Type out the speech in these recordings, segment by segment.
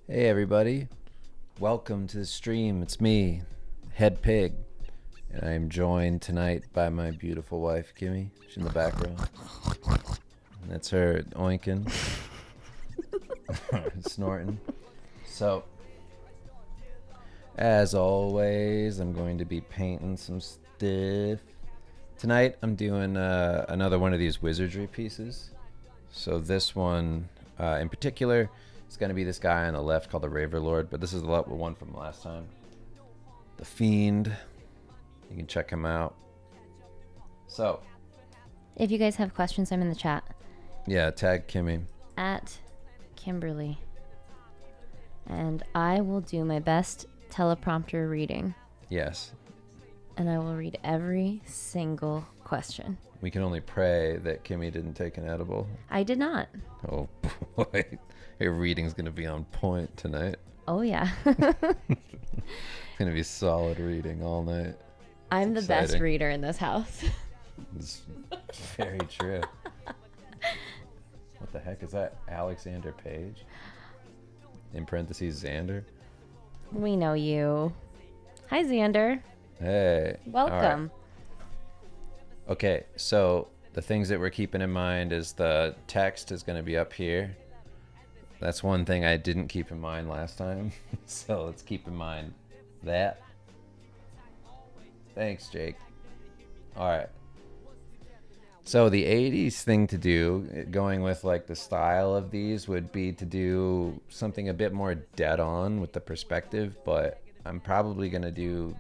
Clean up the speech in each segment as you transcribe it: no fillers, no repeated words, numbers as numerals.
Hey everybody, welcome to the stream. It's me, Head Pig, and I'm joined tonight by my beautiful wife, Kimmy. She's in the background. And that's her oinking, snorting. So, as always, I'm going to be painting some stuff. Tonight, I'm doing another one of these Wizardry pieces. So this one, in particular, it's going to be this guy on the left called the Raver Lord, but this is the one from last time. The Fiend. You can check him out. So, if you guys have questions, I'm in the chat. Yeah, tag Kimmy. At Kimberly. And I will do my best teleprompter reading. Yes. And I will read every single question. We can only pray that Kimmy didn't take an edible. I did not. Oh boy. Your reading's going to be on point tonight. Oh, yeah. It's going to be solid reading all night. I'm the best reader in this house. It's very true. What the heck is that? Alexander Page? In parentheses, Xander? We know you. Hi, Xander. Hey. Welcome. Right. Okay, so the things that we're keeping in mind is the text is going to be up here. That's one thing I didn't keep in mind last time. So let's keep in mind that. Thanks, Jake. All right. So the 80s thing to do, going with like the style of these, would be to do something a bit more dead on with the perspective, but I'm probably going to do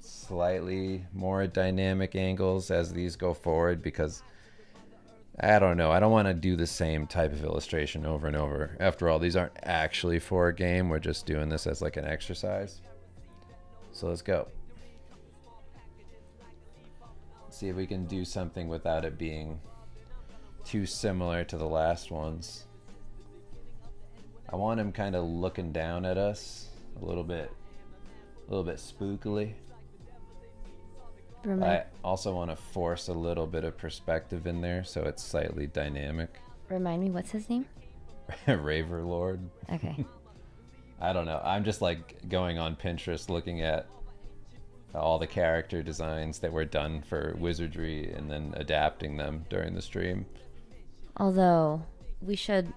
slightly more dynamic angles as these go forward because I don't know. I don't want to do the same type of illustration over and over. After all, these aren't actually for a game. We're just doing this as like an exercise. So let's go. See if we can do something without it being too similar to the last ones. I want him kind of looking down at us a little bit spookily. I also want to force a little bit of perspective in there so it's slightly dynamic. Remind me, what's his name? Raver Lord. Okay. I don't know. I'm just like going on Pinterest looking at all the character designs that were done for Wizardry and then adapting them during the stream. Although we should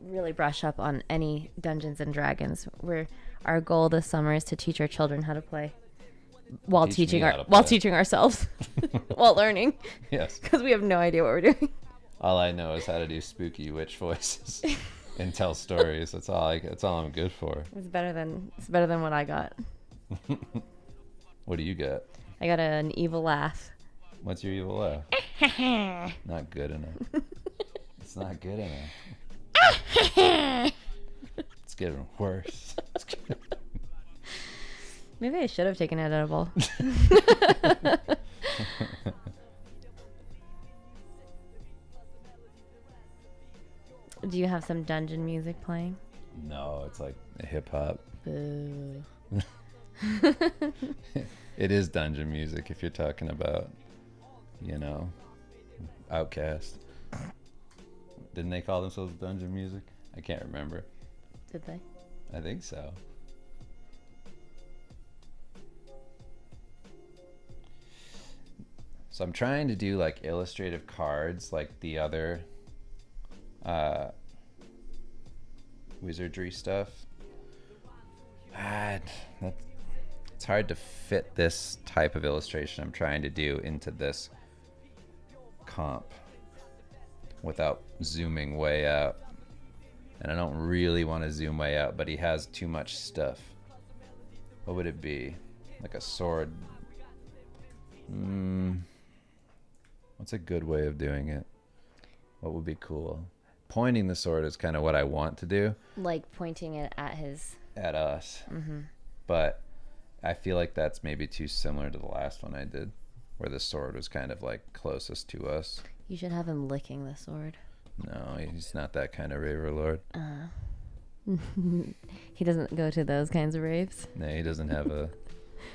really brush up on any Dungeons and Dragons. Our goal this summer is to teach our children how to play while teaching ourselves while learning. Yes. Because we have no idea what we're doing. All I know is how to do spooky witch voices and tell stories. That's all I'm good for. It's better than what I got. What do you got? I got an evil laugh. What's your evil laugh? Not good enough. It's not good enough. It's getting worse. Maybe I should have taken an edible. Do you have some dungeon music playing? No, it's like hip hop. Boo. It is dungeon music if you're talking about, Outcast. Didn't they call themselves dungeon music? I can't remember. Did they? I think so. So I'm trying to do like illustrative cards like the other Wizardry stuff. It's hard to fit this type of illustration I'm trying to do into this comp without zooming way out. And I don't really want to zoom way out, but he has too much stuff. What would it be? Like a sword? What's a good way of doing it? What would be cool? Pointing the sword is kind of what I want to do. Like pointing it at his... At us. Mm-hmm. But I feel like that's maybe too similar to the last one I did, where the sword was kind of like closest to us. You should have him licking the sword. No, he's not that kind of raver lord. He doesn't go to those kinds of raves. No, he doesn't have a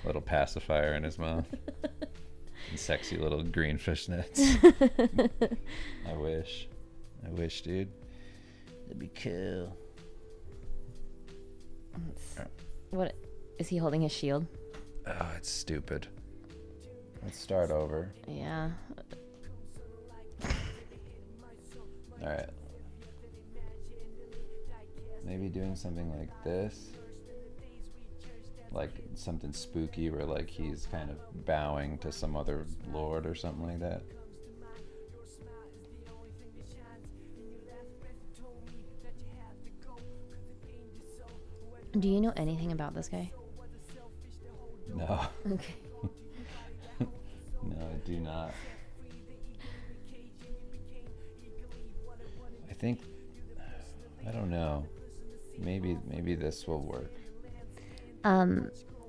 little pacifier in his mouth. And sexy little green fishnets. I wish, dude. That'd be cool. What is he holding his shield? Oh, it's stupid. Let's start over. Yeah. All right. Maybe doing something like this. Like something spooky where like he's kind of bowing to some other lord or something like that. Do you know anything about this guy? No. Okay. No, I do not. I think, I don't know. Maybe this will work.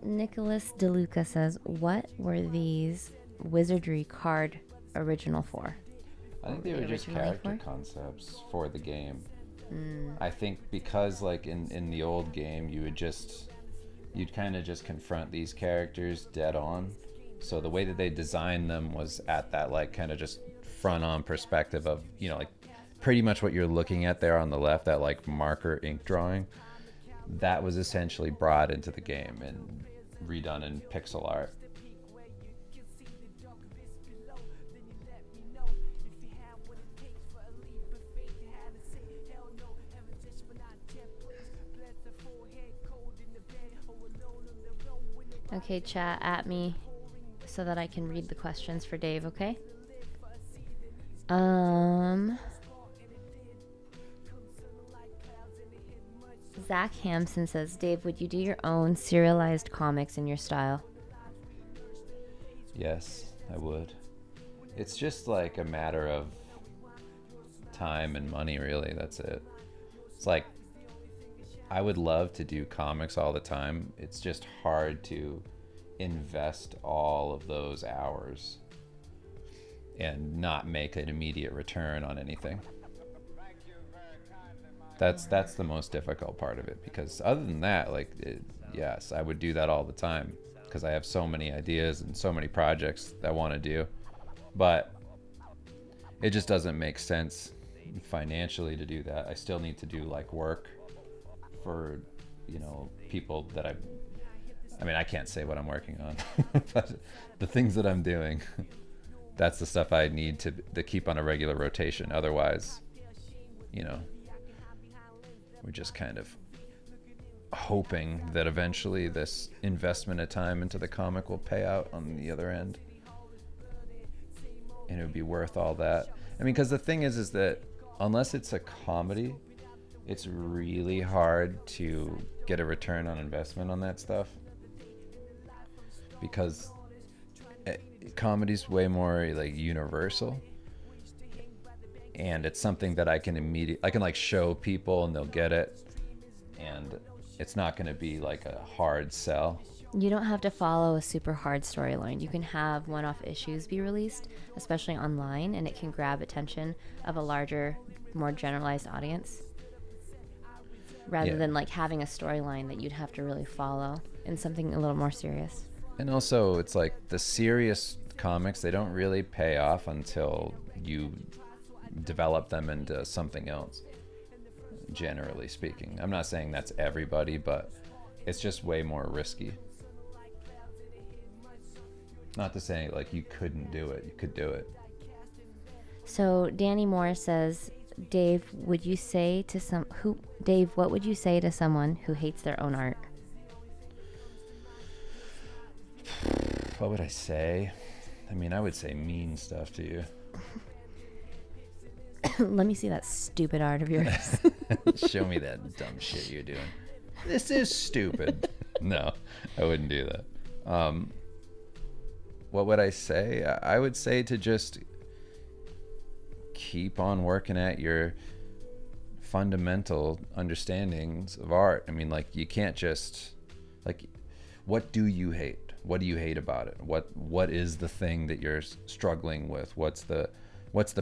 Nicholas DeLuca says, what were these Wizardry card original for? I think they were just character concepts for the game. I think because like in the old game you'd kind of just confront these characters dead on. So the way that they designed them was at that like kind of just front on perspective of, you know, like pretty much what you're looking at there on the left, that like marker ink drawing. That was essentially brought into the game and redone in pixel art. Okay, chat at me so that I can read the questions for Dave, okay? Zach Hampson says, Dave, would you do your own serialized comics in your style? Yes, I would. It's just like a matter of time and money, really. That's it. It's like, I would love to do comics all the time. It's just hard to invest all of those hours and not make an immediate return on anything. That's the most difficult part of it, because other than that, like, yes, I would do that all the time because I have so many ideas and so many projects that I want to do, but it just doesn't make sense financially to do that. I still need to do like work for, you know, people that I mean, I can't say what I'm working on, but the things that I'm doing, that's the stuff I need to keep on a regular rotation. Otherwise, you know, we're just kind of hoping that eventually this investment of time into the comic will pay out on the other end, and it would be worth all that. I mean, because the thing is that unless it's a comedy, it's really hard to get a return on investment on that stuff, because comedy's way more like universal, and it's something that I can like show people and they'll get it, and it's not going to be like a hard sell. You don't have to follow a super hard storyline. You can have one-off issues be released, especially online, and it can grab attention of a larger, more generalized audience, rather than like having a storyline that you'd have to really follow in something a little more serious. And also, it's like the serious comics, they don't really pay off until you develop them into something else, generally speaking. I'm not saying that's everybody, but it's just way more risky. Not to say like you couldn't do it. You could do it. So Danny Moore says, Dave, what would you say to someone who hates their own art? What would I say? I mean, I would say mean stuff to you. Let me see that stupid art of yours. Show me that dumb shit you're doing. This is stupid. No, I wouldn't do that. What would I say? I would say to just keep on working at your fundamental understandings of art. I mean, like, you can't just, like, what do you hate? What do you hate about it? What is the thing that you're struggling with? What's the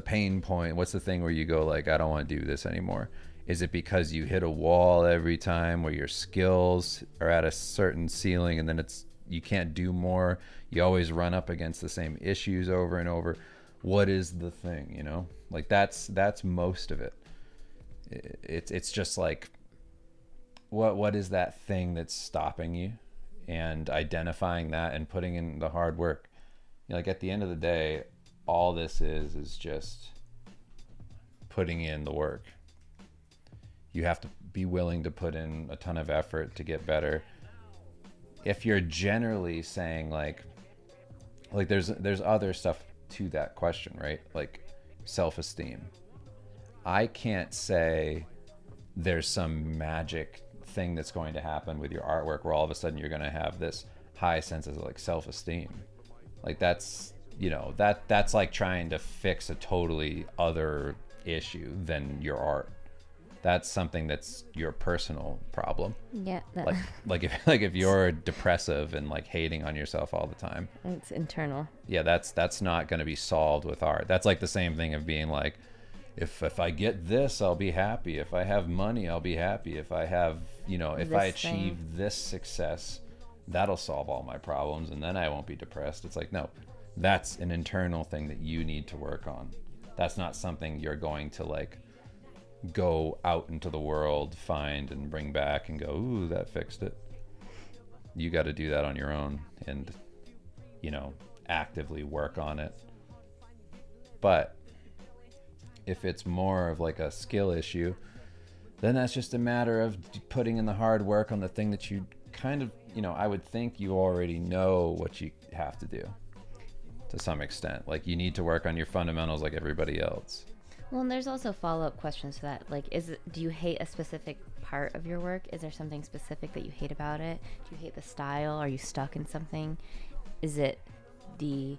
pain point? What's the thing where you go like, I don't want to do this anymore? Is it because you hit a wall every time where your skills are at a certain ceiling and then you can't do more? You always run up against the same issues over and over. What is the thing, you know? Like that's most of it. It's just like, what is that thing that's stopping you, and identifying that and putting in the hard work. Like at the end of the day, all this is just putting in the work. You have to be willing to put in a ton of effort to get better. If you're generally saying like there's other stuff to that question, right? Like self-esteem. I can't say there's some magic thing that's going to happen with your artwork where all of a sudden you're going to have this high sense of like self-esteem. Like that's, that's like trying to fix a totally other issue than your art. That's something that's your personal problem. Yeah. If you're depressive and like hating on yourself all the time, It's internal. yeah, that's not going to be solved with art. That's like the same thing of being like, if I get this, I'll be happy. If I have money, I'll be happy. If I have, if I achieve this success, that'll solve all my problems, and then I won't be depressed. It's like, no, that's an internal thing that you need to work on. That's not something you're going to like go out into the world, find and bring back and go, ooh, that fixed it. You got to do that on your own and, actively work on it. But if it's more of like a skill issue, then that's just a matter of putting in the hard work on the thing that you kind of, I would think you already know what you have to do to some extent. Like you need to work on your fundamentals like everybody else. Well, and there's also follow-up questions to that. Like, do you hate a specific part of your work? Is there something specific that you hate about it? Do you hate the style? Are you stuck in something? Is it the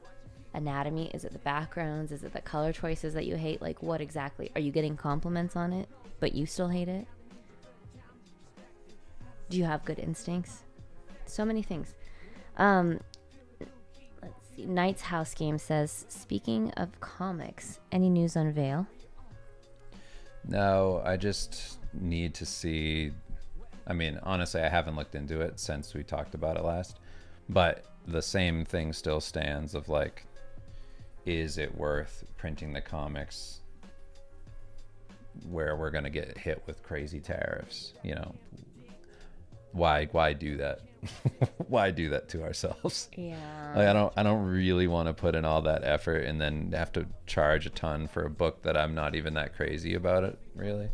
anatomy? Is it the backgrounds? Is it the color choices that you hate? Like, what exactly? Are you getting compliments on it, but you still hate it? Do you have good instincts? So many things. Let's see. Knight's House Game says, speaking of comics, any news on Veil? No, I just need to see. I mean, honestly, I haven't looked into it since we talked about it last, but the same thing still stands of like, is it worth printing the comics where we're going to get hit with crazy tariffs? Why do that? Why do that to ourselves? Yeah. Like, I don't really want to put in all that effort and then have to charge a ton for a book that I'm not even that crazy about it, really.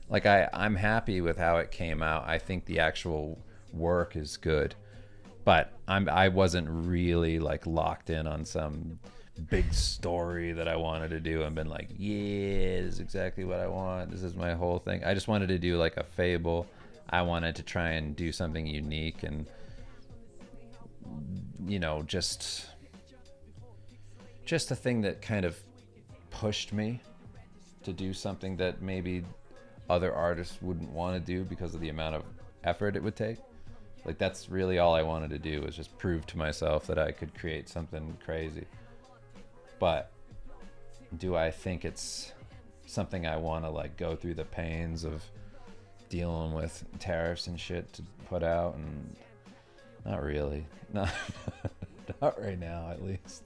Like I'm happy with how it came out. I think the actual work is good, but I wasn't really like locked in on some big story that I wanted to do and been like, yeah, this is exactly what I want. This is my whole thing. I just wanted to do like a fable. I wanted to try and do something unique and, just a thing that kind of pushed me to do something that maybe other artists wouldn't want to do because of the amount of effort it would take. Like that's really all I wanted to do, was just prove to myself that I could create something crazy. But do I think it's something I want to like go through the pains of dealing with tariffs and shit to put out? And not really. Not right now, at least.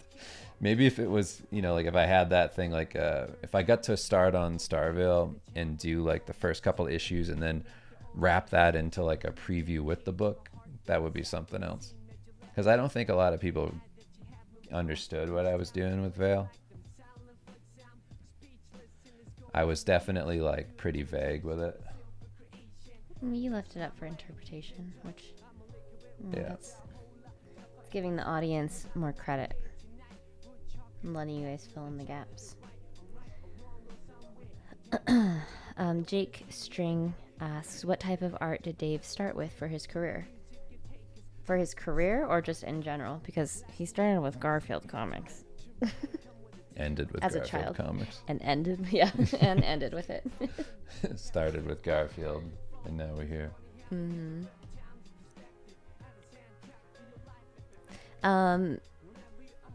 Maybe if it was, like if I had that thing, like if I got to start on Starville and do like the first couple issues and then wrap that into like a preview with the book, that would be something else. Because I don't think a lot of people understood what I was doing with Veil. I was definitely like pretty vague with it. You left it up for interpretation, which that's giving the audience more credit and letting you guys fill in the gaps. Jake String asks, what type of art did Dave start with for his career? For his career or just in general? Because he started with Garfield comics. Ended with as Garfield a child comics. And ended, yeah, and ended with it. Started with Garfield, and now we're here. Mm-hmm.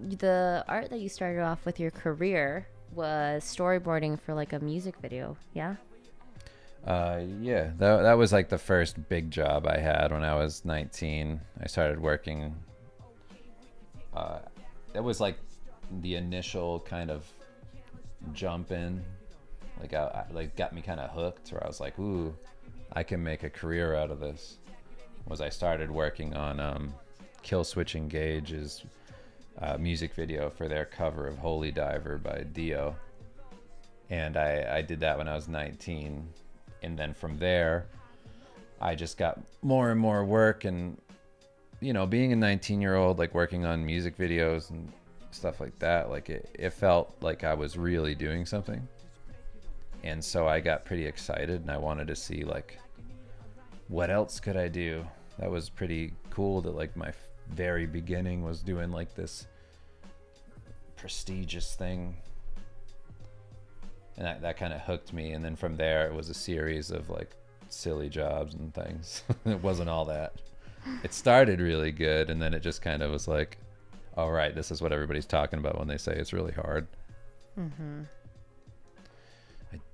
The art that you started off with your career was storyboarding for like a music video, yeah? Yeah, that was like the first big job I had when I was 19. I started working. That was like the initial kind of jump in. Like like got me kind of hooked, where I was like, ooh, I can make a career out of this. Was I started working on Kill Switch Engage's music video for their cover of Holy Diver by Dio. And I did that when I was 19. And then from there, I just got more and more work. And, you know, being a 19-year-old, like working on music videos and stuff like that, like it felt like I was really doing something. And so I got pretty excited, and I wanted to see, like, what else could I do? That was pretty cool that, like, my very beginning was doing, like, this prestigious thing. And that kind of hooked me. And then from there, it was a series of, like, silly jobs and things. It wasn't all that. It started really good, and then it just kind of was like, all right, this is what everybody's talking about when they say it's really hard. Mm-hmm.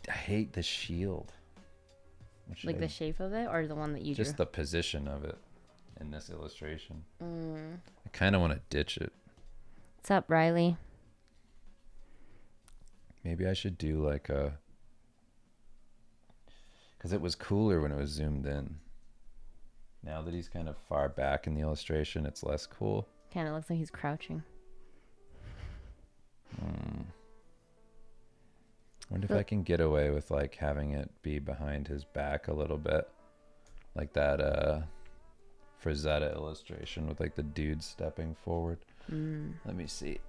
I hate the shield. Like the shape of it, or the one that you just drew? the position of it in this illustration. I kind of want to ditch it. What's up, Riley? Maybe I should do like a... Because it was cooler when it was zoomed in. Now that he's kind of far back in the illustration, it's less cool. Kind of looks like he's crouching. I wonder if I can get away with like having it be behind his back a little bit. Like that Frazetta illustration with like the dude stepping forward. Let me see.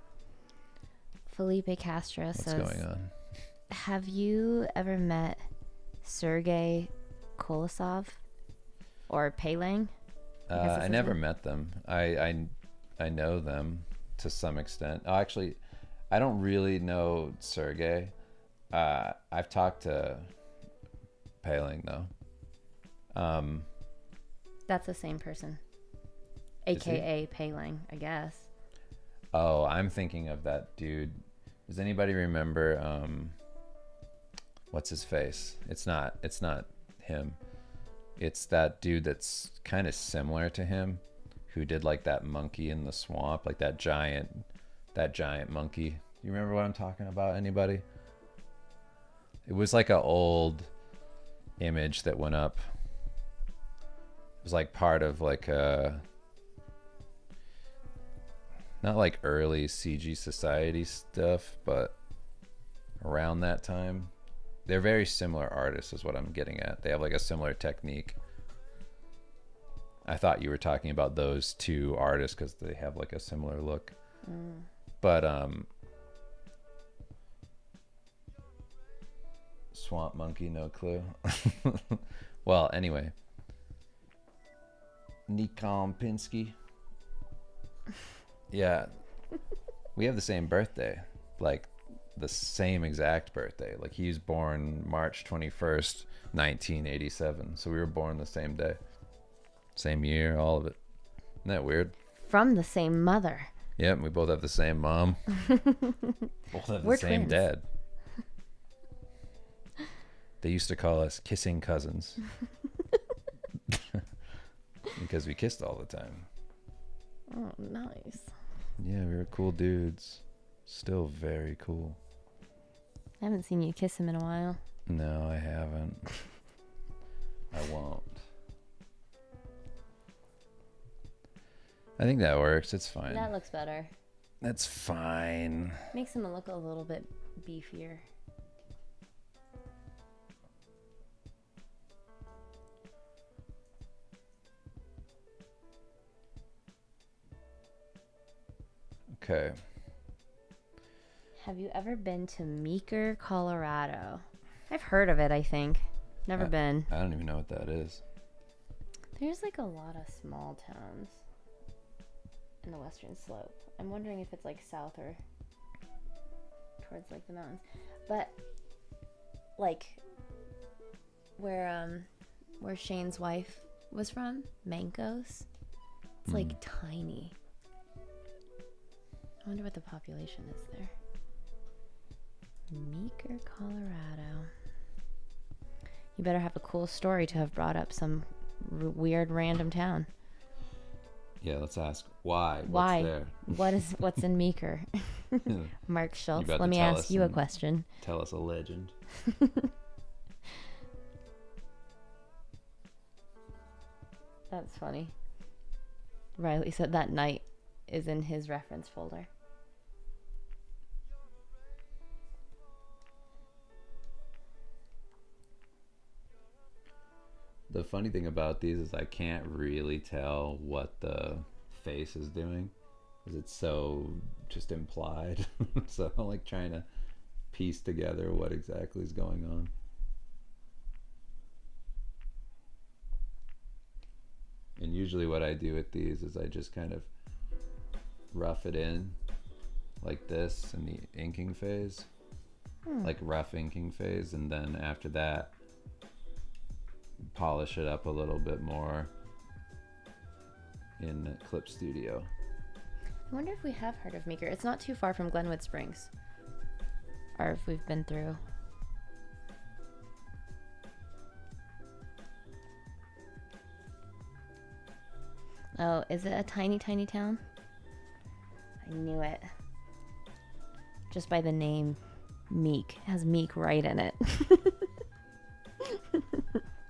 Felipe Castro says, what's going on? have you ever met Sergei Kolosov or Peilang? I never met them. I know them to some extent. Oh, actually, I don't really know Sergey. I've talked to Peilang though. That's the same person, aka Peilang, I guess. Oh, I'm thinking of that dude. Does anybody remember what's his face? It's not him. It's that dude that's kind of similar to him, who did like that monkey in the swamp, like that giant monkey. You remember what I'm talking about? Anybody? It was like an old image that went up. It was like part of like a, not like early CG Society stuff, but around that time. They're very similar artists is what I'm getting at. They have like a similar technique. I thought you were talking about those two artists because they have like a similar look. But Swamp Monkey, no clue. Well, anyway. Nikon Pinsky. Yeah. We have the same birthday. Like the same exact birthday. Like he was born March 21st, 1987. So we were born the same day. Same year, all of it. Isn't that weird? From the same mother. Yep, we both have the same mom. Both have the same twins. dad. They used to call us kissing cousins. Because we kissed all the time. Oh, nice. Yeah, we were cool dudes. Still very cool. I haven't seen you kiss him in a while. No, I haven't. I won't. I think that works. It's fine. That looks better. That's fine. Makes him look a little bit beefier. Okay. Have you ever been to Meeker, Colorado? I've heard of it, I think. Never been. I don't even know what that is. There's like a lot of small towns in the Western Slope. I'm wondering if it's like south or towards like the mountains. But like where Shane's wife was from, Mancos, it's like tiny. I wonder what the population is there. Meeker, Colorado. You better have a cool story to have brought up some weird random town. Yeah, let's ask why. Why? What's there? What's in Meeker? Mark Schultz, about let to me tell ask us you a some- question. Tell us a legend. That's funny. Riley said that night is in his reference folder. The funny thing about these is I can't really tell what the face is doing because it's so just implied. So I'm like trying to piece together what exactly is going on. And usually what I do with these is I just kind of rough it in like this in the inking phase, like rough inking phase, and then after that polish it up a little bit more in Clip Studio. I wonder if we have heard of Meeker. It's not too far from Glenwood Springs. Or if we've been through. Oh, is it a tiny, tiny town? I knew it. Just by the name Meek. It has Meek right in it.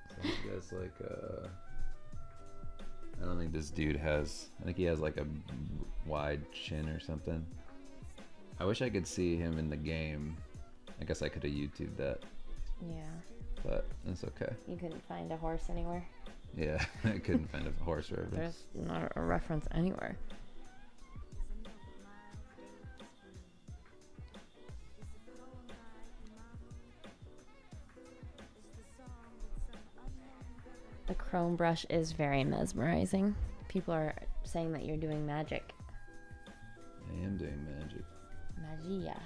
So I guess like I don't think this dude has, I think he has like a wide chin or something. I wish I could see him in the game. I guess I could have YouTubed that, Yeah. but it's okay. You couldn't find a horse anywhere? Yeah, I couldn't find a horse reference. There's not a reference anywhere. The chrome brush is very mesmerizing. People are saying that you're doing magic. I am doing magic. Magia.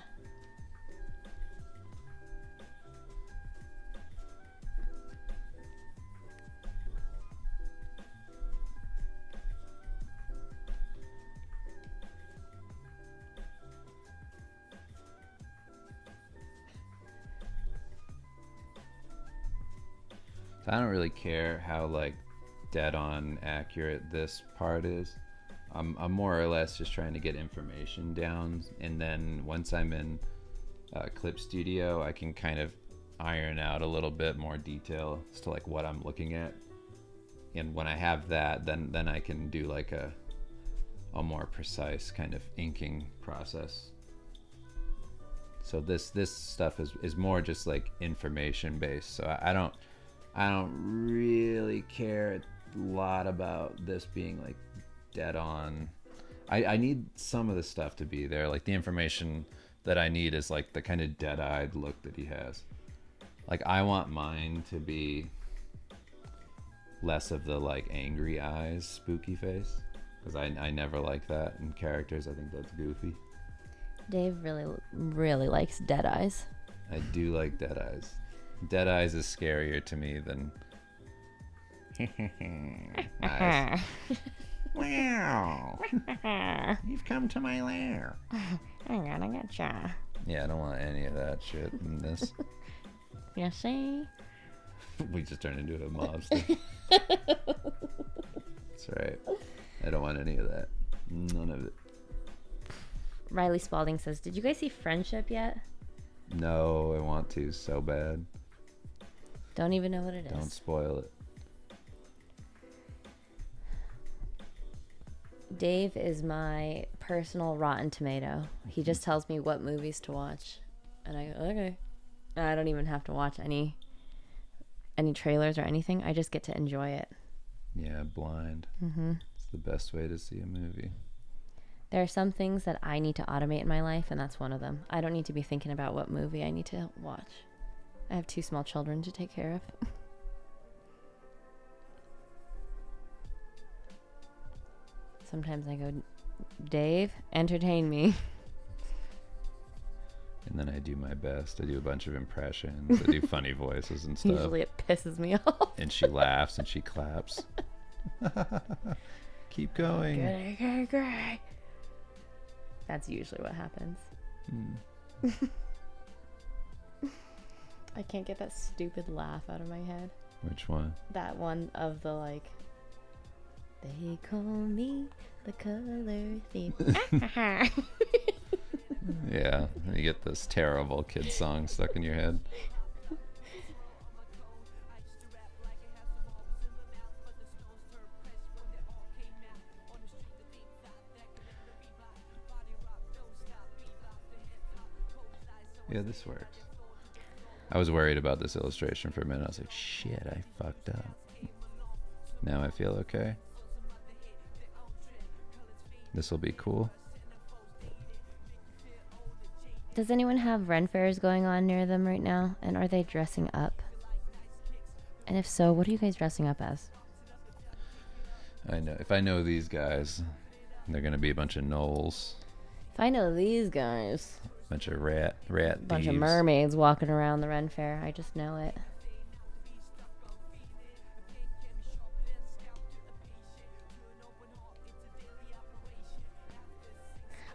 I don't really care how like dead on accurate this part is. I'm more or less just trying to get information down, and then once I'm in Clip Studio, I can kind of iron out a little bit more detail as to like what I'm looking at. And when I have that, then I can do like a more precise kind of inking process. So this stuff is more just like information based. So I don't really care a lot about this being like dead on. I need some of the stuff to be there. Like the information that I need is like the kind of dead-eyed look that he has. Like I want mine to be less of the like angry eyes, spooky face, because I never like that in characters. I think that's goofy. Dave really likes dead eyes. I do like dead eyes. Dead eyes is scarier to me than eyes. Wow. You've come to my lair. I'm gonna get ya. Yeah, I don't want any of that shit in this. You see? We just turned into a mobster. That's right. I don't want any of that. None of it. Riley Spalding says, did you guys see Friendship yet? No, I want to so bad. Don't even know what it is. Don't spoil it. Dave is my personal Rotten Tomato. He just tells me what movies to watch. And I go, okay. And I don't even have to watch any trailers or anything. I just get to enjoy it. Yeah, blind. Mm-hmm. It's the best way to see a movie. There are some things that I need to automate in my life, and that's one of them. I don't need to be thinking about what movie I need to watch. I have 2 small children to take care of. Sometimes I go, Dave, entertain me. And then I do my best. I do a bunch of impressions. I do funny voices and stuff. Usually it pisses me off. And she laughs and she claps. Keep going. Great. That's usually what happens. I can't get that stupid laugh out of my head. Which one? That one of the like, they call me the color thief. Yeah, you get this terrible kid song stuck in your head. Yeah, this works. I was worried about this illustration for a minute. I was like, shit, I fucked up. Now I feel okay. This will be cool. Does anyone have Ren fairs going on near them right now? And are they dressing up? And if so, what are you guys dressing up as? I know. If I know these guys, they're going to be a bunch of gnolls. If I know these guys. Bunch of rat Bunch thieves. of mermaids walking around the Ren fair. I just know it.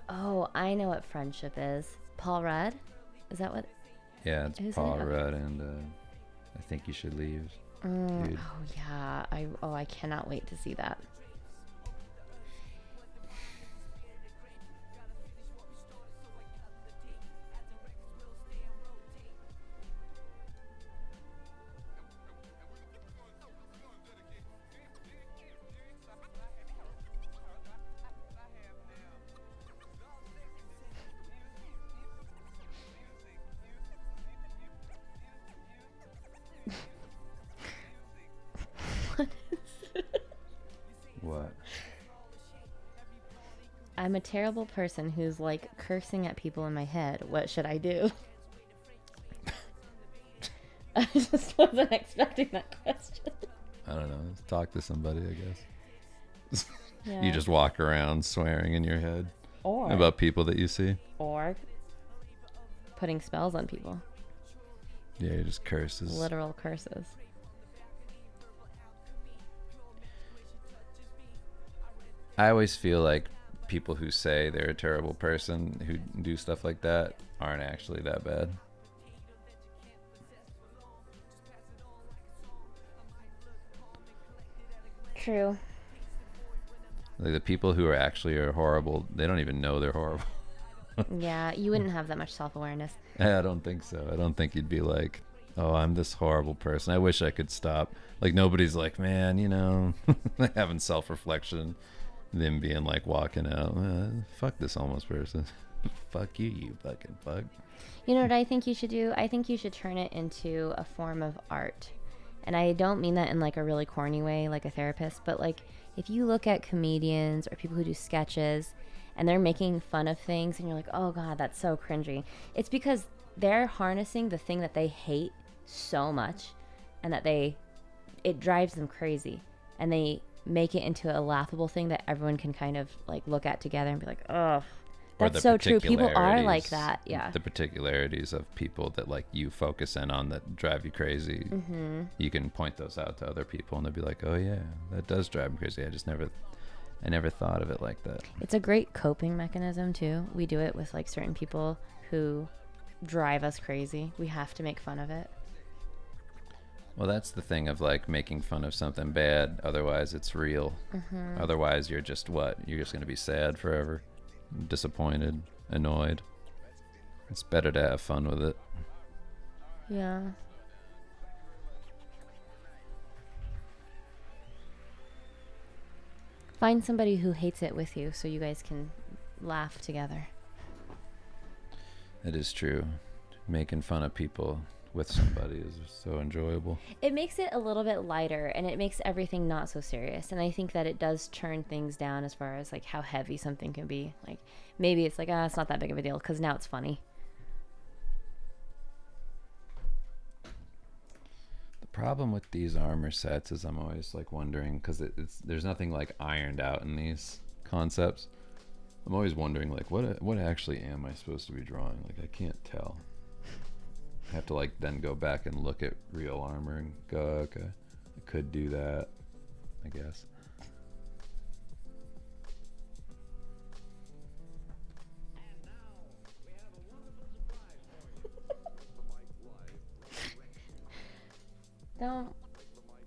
Oh, I know what friendship is. Paul Rudd? Is that what? Yeah, it's Who's Paul it? Rudd and I Think You Should Leave. Dude. Oh yeah. I cannot wait to see that. What? I'm a terrible person who's like cursing at people in my head. What should I do? I just wasn't expecting that question. I don't know. Talk to somebody, I guess. Yeah. You just walk around swearing in your head or about people that you see. or putting spells on people. Yeah, you just curses. Literal curses. I always feel like people who say they're a terrible person who do stuff like that aren't actually that bad. True. Like the people who are actually are horrible, they don't even know they're horrible. Yeah, you wouldn't have that much self-awareness. I don't think so. I don't think you'd be like, oh, I'm this horrible person. I wish I could stop. Like nobody's like, man, you know, having self-reflection, them being like walking out, fuck this homeless person. Fuck you, you fucking fuck. You know what I think you should do? I think you should turn it into a form of art. And I don't mean that in like a really corny way, like a therapist, but like if you look at comedians or people who do sketches and they're making fun of things and you're like, oh God, that's so cringy. It's because they're harnessing the thing that they hate so much and that it drives them crazy. And they make it into a laughable thing that everyone can kind of like look at together and be like, oh, that's so true. People are like that. Yeah. The particularities of people that like you focus in on that drive you crazy. Mm-hmm. You can point those out to other people and they'll be like, oh yeah, that does drive me crazy. I never thought of it like that. It's a great coping mechanism too. We do it with like certain people who drive us crazy. We have to make fun of it. Well, that's the thing of like making fun of something bad. Otherwise it's real. Mm-hmm. Otherwise you're just what? You're just going to be sad forever. Disappointed, annoyed. It's better to have fun with it. Yeah. Find somebody who hates it with you so you guys can laugh together. It is true. Making fun of people with somebody is so enjoyable. It makes it a little bit lighter and it makes everything not so serious. And I think that it does turn things down as far as like how heavy something can be. Like maybe it's like, it's not that big of a deal because now it's funny. The problem with these armor sets is I'm always like wondering because there's nothing like ironed out in these concepts. I'm always wondering like what actually am I supposed to be drawing? Like I can't tell. I have to like then go back and look at real armor and go, okay, I could do that, I guess.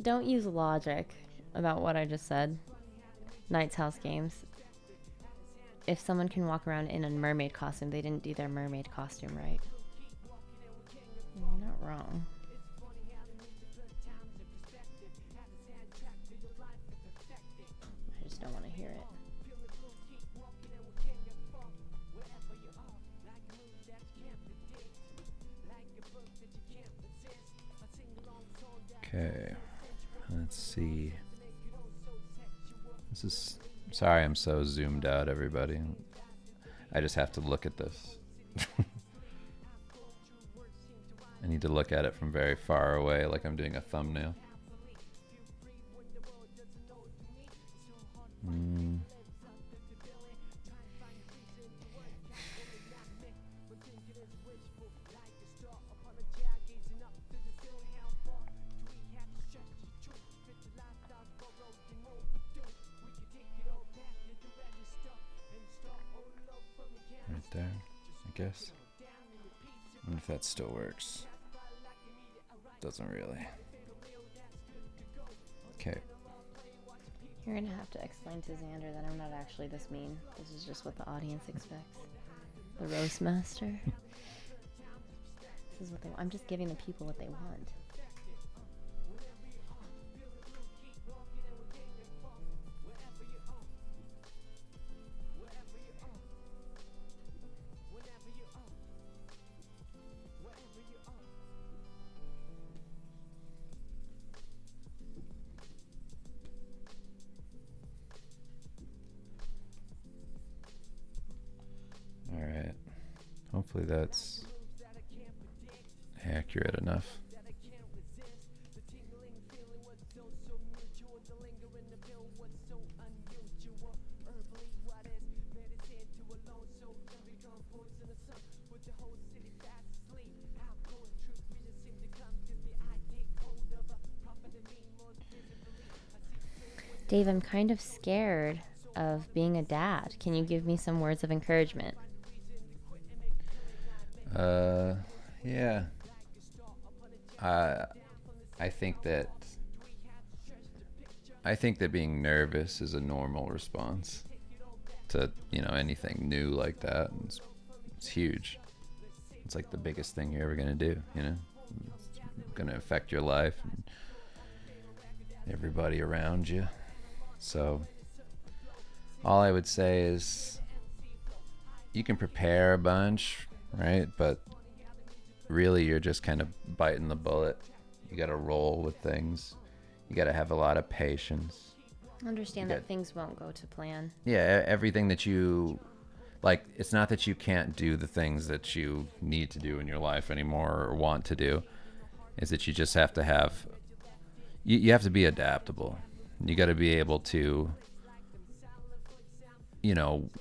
Don't use logic about what I just said. Knight's House Games. if someone can walk around in a mermaid costume, they didn't do their mermaid costume right. You're not wrong. I just don't want to hear it. Okay, let's see. This is, sorry I'm so zoomed out, everybody. I just have to look at this. I need to look at it from very far away, like I'm doing a thumbnail. Right there, I guess. I wonder if that still works. Doesn't really. Okay. You're gonna have to explain to Xander that I'm not actually this mean. This is just what the audience expects. The roast master. This is what they want. I'm just giving the people what they want. All right. Hopefully that's accurate enough. Dave, I'm kind of scared of being a dad. Can you give me some words of encouragement? Yeah. I think that being nervous is a normal response to, anything new like that. It's huge. It's like the biggest thing you're ever gonna do, It's gonna affect your life and everybody around you. So all I would say is you can prepare a bunch, right? But really you're just kind of biting the bullet. You got to roll with things. You got to have a lot of patience. Understand that things won't go to plan. Yeah, everything that you like, it's not that you can't do the things that you need to do in your life anymore or want to do. Is that you just have to have you have to be adaptable. You got to be able to,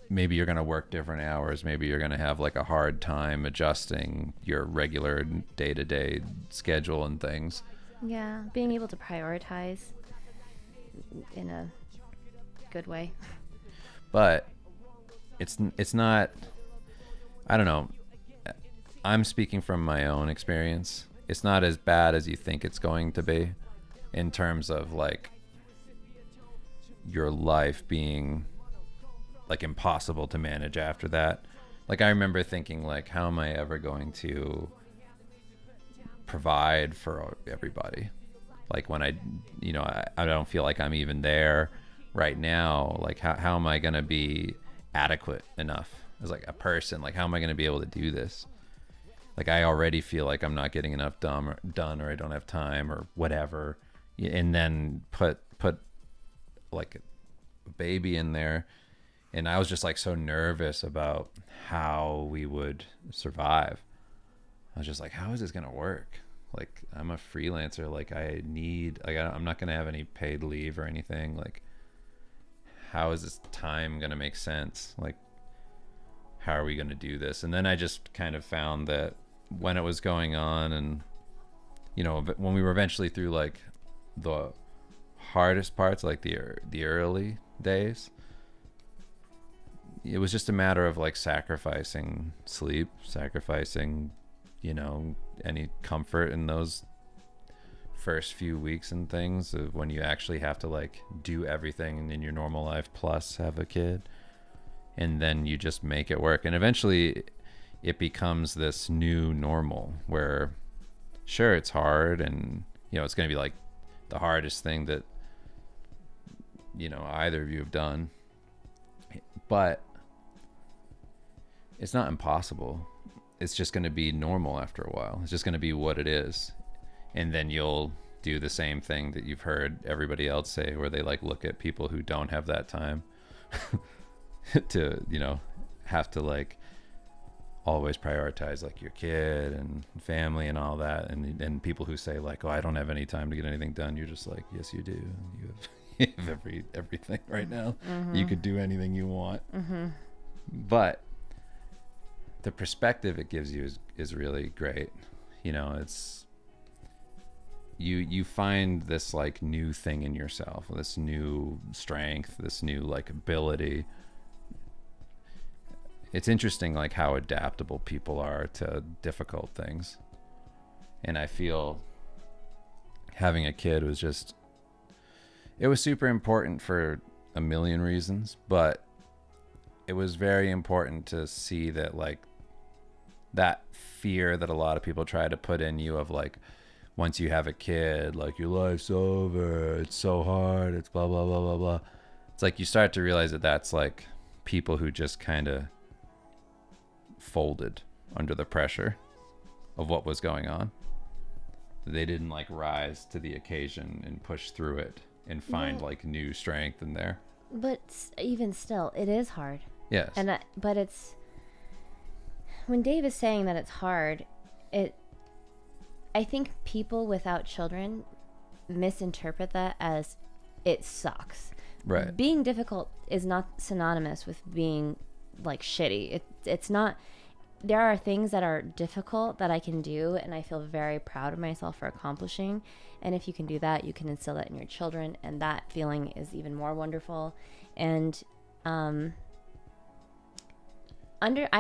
maybe you're going to work different hours. Maybe you're going to have like a hard time adjusting your regular day-to-day schedule and things. Yeah, being able to prioritize in a good way. But it's not, I don't know. I'm speaking from my own experience. It's not as bad as you think it's going to be in terms of like your life being like impossible to manage after that. Like I remember thinking like, how am I ever going to provide for everybody? Like when I don't feel like I'm even there right now. Like how am I going to be adequate enough as like a person? Like how am I going to be able to do this? Like I already feel like I'm not getting enough done or I don't have time or whatever. And then put like a baby in there. And I was just like so nervous about how we would survive. I was just like, how is this going to work? Like I'm a freelancer. Like I'm not going to have any paid leave or anything. Like how is this time going to make sense? Like how are we going to do this? And then I just kind of found that when it was going on and, when we were eventually through like the hardest parts, like the early days, it was just a matter of like sacrificing sleep, sacrificing, any comfort in those first few weeks and things of when you actually have to like do everything in your normal life plus have a kid. and then you just make it work. And eventually it becomes this new normal where, sure, it's hard, and it's going to be like the hardest thing that either of you have done, but it's not impossible. It's just going to be normal after a while. It's just going to be what it is. And then you'll do the same thing that you've heard everybody else say, where they like look at people who don't have that time to have to like always prioritize like your kid and family and all that, and people who say like, oh, I don't have any time to get anything done. You're just like, yes you do. You have everything right now. You could do anything you want. But the perspective it gives you is really great. It's you find this like new thing in yourself, this new strength, this new like ability. It's interesting like how adaptable people are to difficult things. And I feel having a kid was super important for a million reasons, but it was very important to see that like that fear that a lot of people try to put in you of like, once you have a kid, like your life's over, it's so hard, it's blah blah blah blah blah. It's like you start to realize that that's like people who just kind of folded under the pressure of what was going on. They didn't like rise to the occasion and push through it and find like new strength in there. But even still, it is hard. Yes. But it's, when Dave is saying that it's hard, I think people without children misinterpret that as it sucks. Right. Being difficult is not synonymous with being like shitty. It's not. There are things that are difficult that I can do, and I feel very proud of myself for accomplishing. And if you can do that, you can instill that in your children, and that feeling is even more wonderful. And I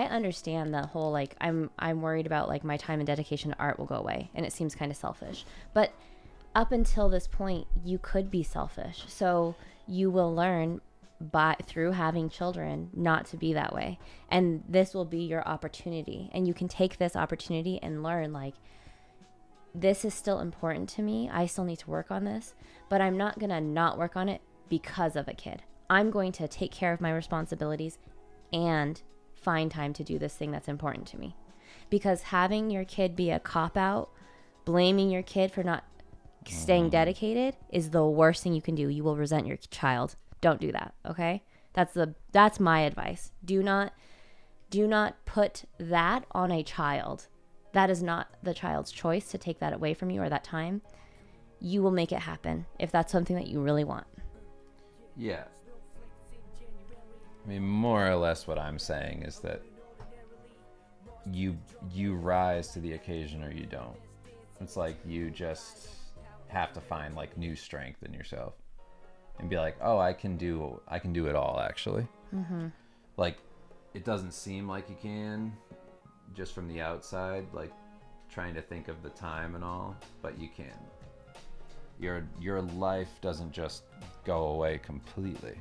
understand the whole like I'm worried about like my time and dedication to art will go away, and it seems kind of selfish. But up until this point, you could be selfish. So you will learn through having children not to be that way, and this will be your opportunity, and you can take this opportunity and learn like, this is still important to me. I still need to work on this, but I'm not gonna not work on it because of a kid. I'm going to take care of my responsibilities and find time to do this thing that's important to me. Because having your kid be a cop-out, blaming your kid for not staying dedicated, is the worst thing you can do. You will resent your child. Don't do that, okay? That's my advice. Do not put that on a child. That is not the child's choice to take that away from you or that time. You will make it happen if that's something that you really want. Yeah. I mean, more or less what I'm saying is that you rise to the occasion or you don't. It's like you just have to find like new strength in yourself and be like, oh, I can do it all actually. Like, it doesn't seem like you can just from the outside, like trying to think of the time and all, but you can. Your life doesn't just go away completely.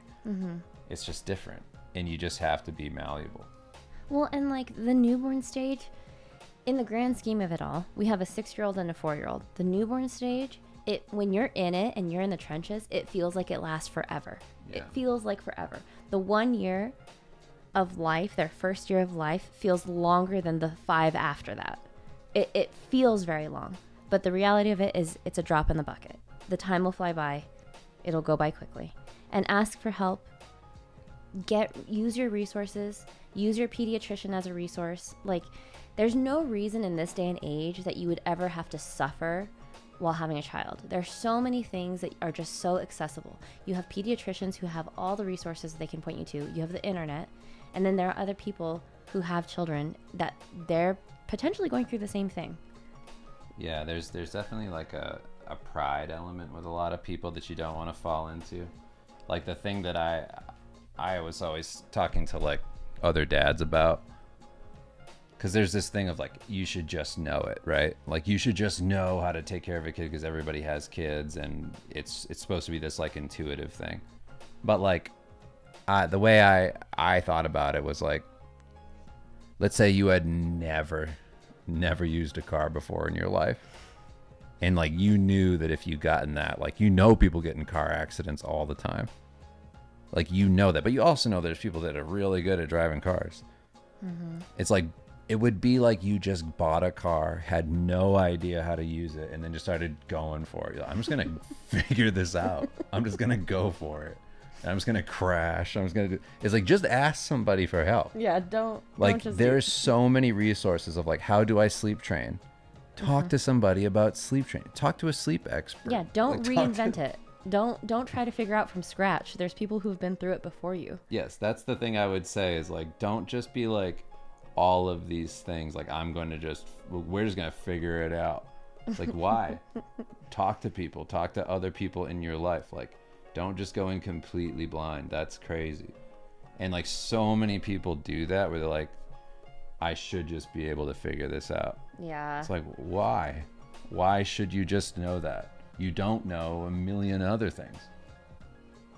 It's just different, and you just have to be malleable. Well, and like the newborn stage, in the grand scheme of it all, we have a 6-year-old and a 4-year-old. The newborn stage, when you're in it and you're in the trenches, it feels like it lasts forever. Yeah. It feels like forever. The 1 year of life, their first year of life, feels longer than the 5 after that. It feels very long, but the reality of it is it's a drop in the bucket. The time will fly by. It'll go by quickly. And ask for help. Use your resources. Use your pediatrician as a resource. Like, there's no reason in this day and age that you would ever have to suffer while having a child. There's so many things that are just so accessible. You have pediatricians who have all the resources they can point you to. You have the internet. And then there are other people who have children that they're potentially going through the same thing. Yeah, there's definitely like a pride element with a lot of people that you don't want to fall into. Like the thing that I was always talking to like other dads about, because there's this thing of like, you should just know it, right? Like you should just know how to take care of a kid because everybody has kids, and it's supposed to be this like intuitive thing. But like, The way I thought about it was like, let's say you had never used a car before in your life, and like you knew that if you got in that, like, you know, people get in car accidents all the time, like, you know that, but you also know there's people that are really good at driving cars. It's like, it would be like you just bought a car, had no idea how to use it, and then just started going for it. You're like, I'm just gonna figure this out. I'm just gonna go for it. And I'm just gonna crash. I'm just gonna do. It's like, just ask somebody for help. Yeah, don't Like, just there's so many resources of like, how do I sleep train? Talk to somebody about sleep training. Talk to a sleep expert. Yeah, don't Like, reinvent it. Don't try to figure out from scratch. There's people who've been through it before you. Yes, that's the thing I would say is like, don't just be like, all of these things like, we're just gonna figure it out. It's like, why? Talk to people, talk to other people in your life. Like, don't just go in completely blind. That's crazy. And like, so many people do that where they're like, I should just be able to figure this out. Yeah. It's like, why should you just know that? You don't know a million other things.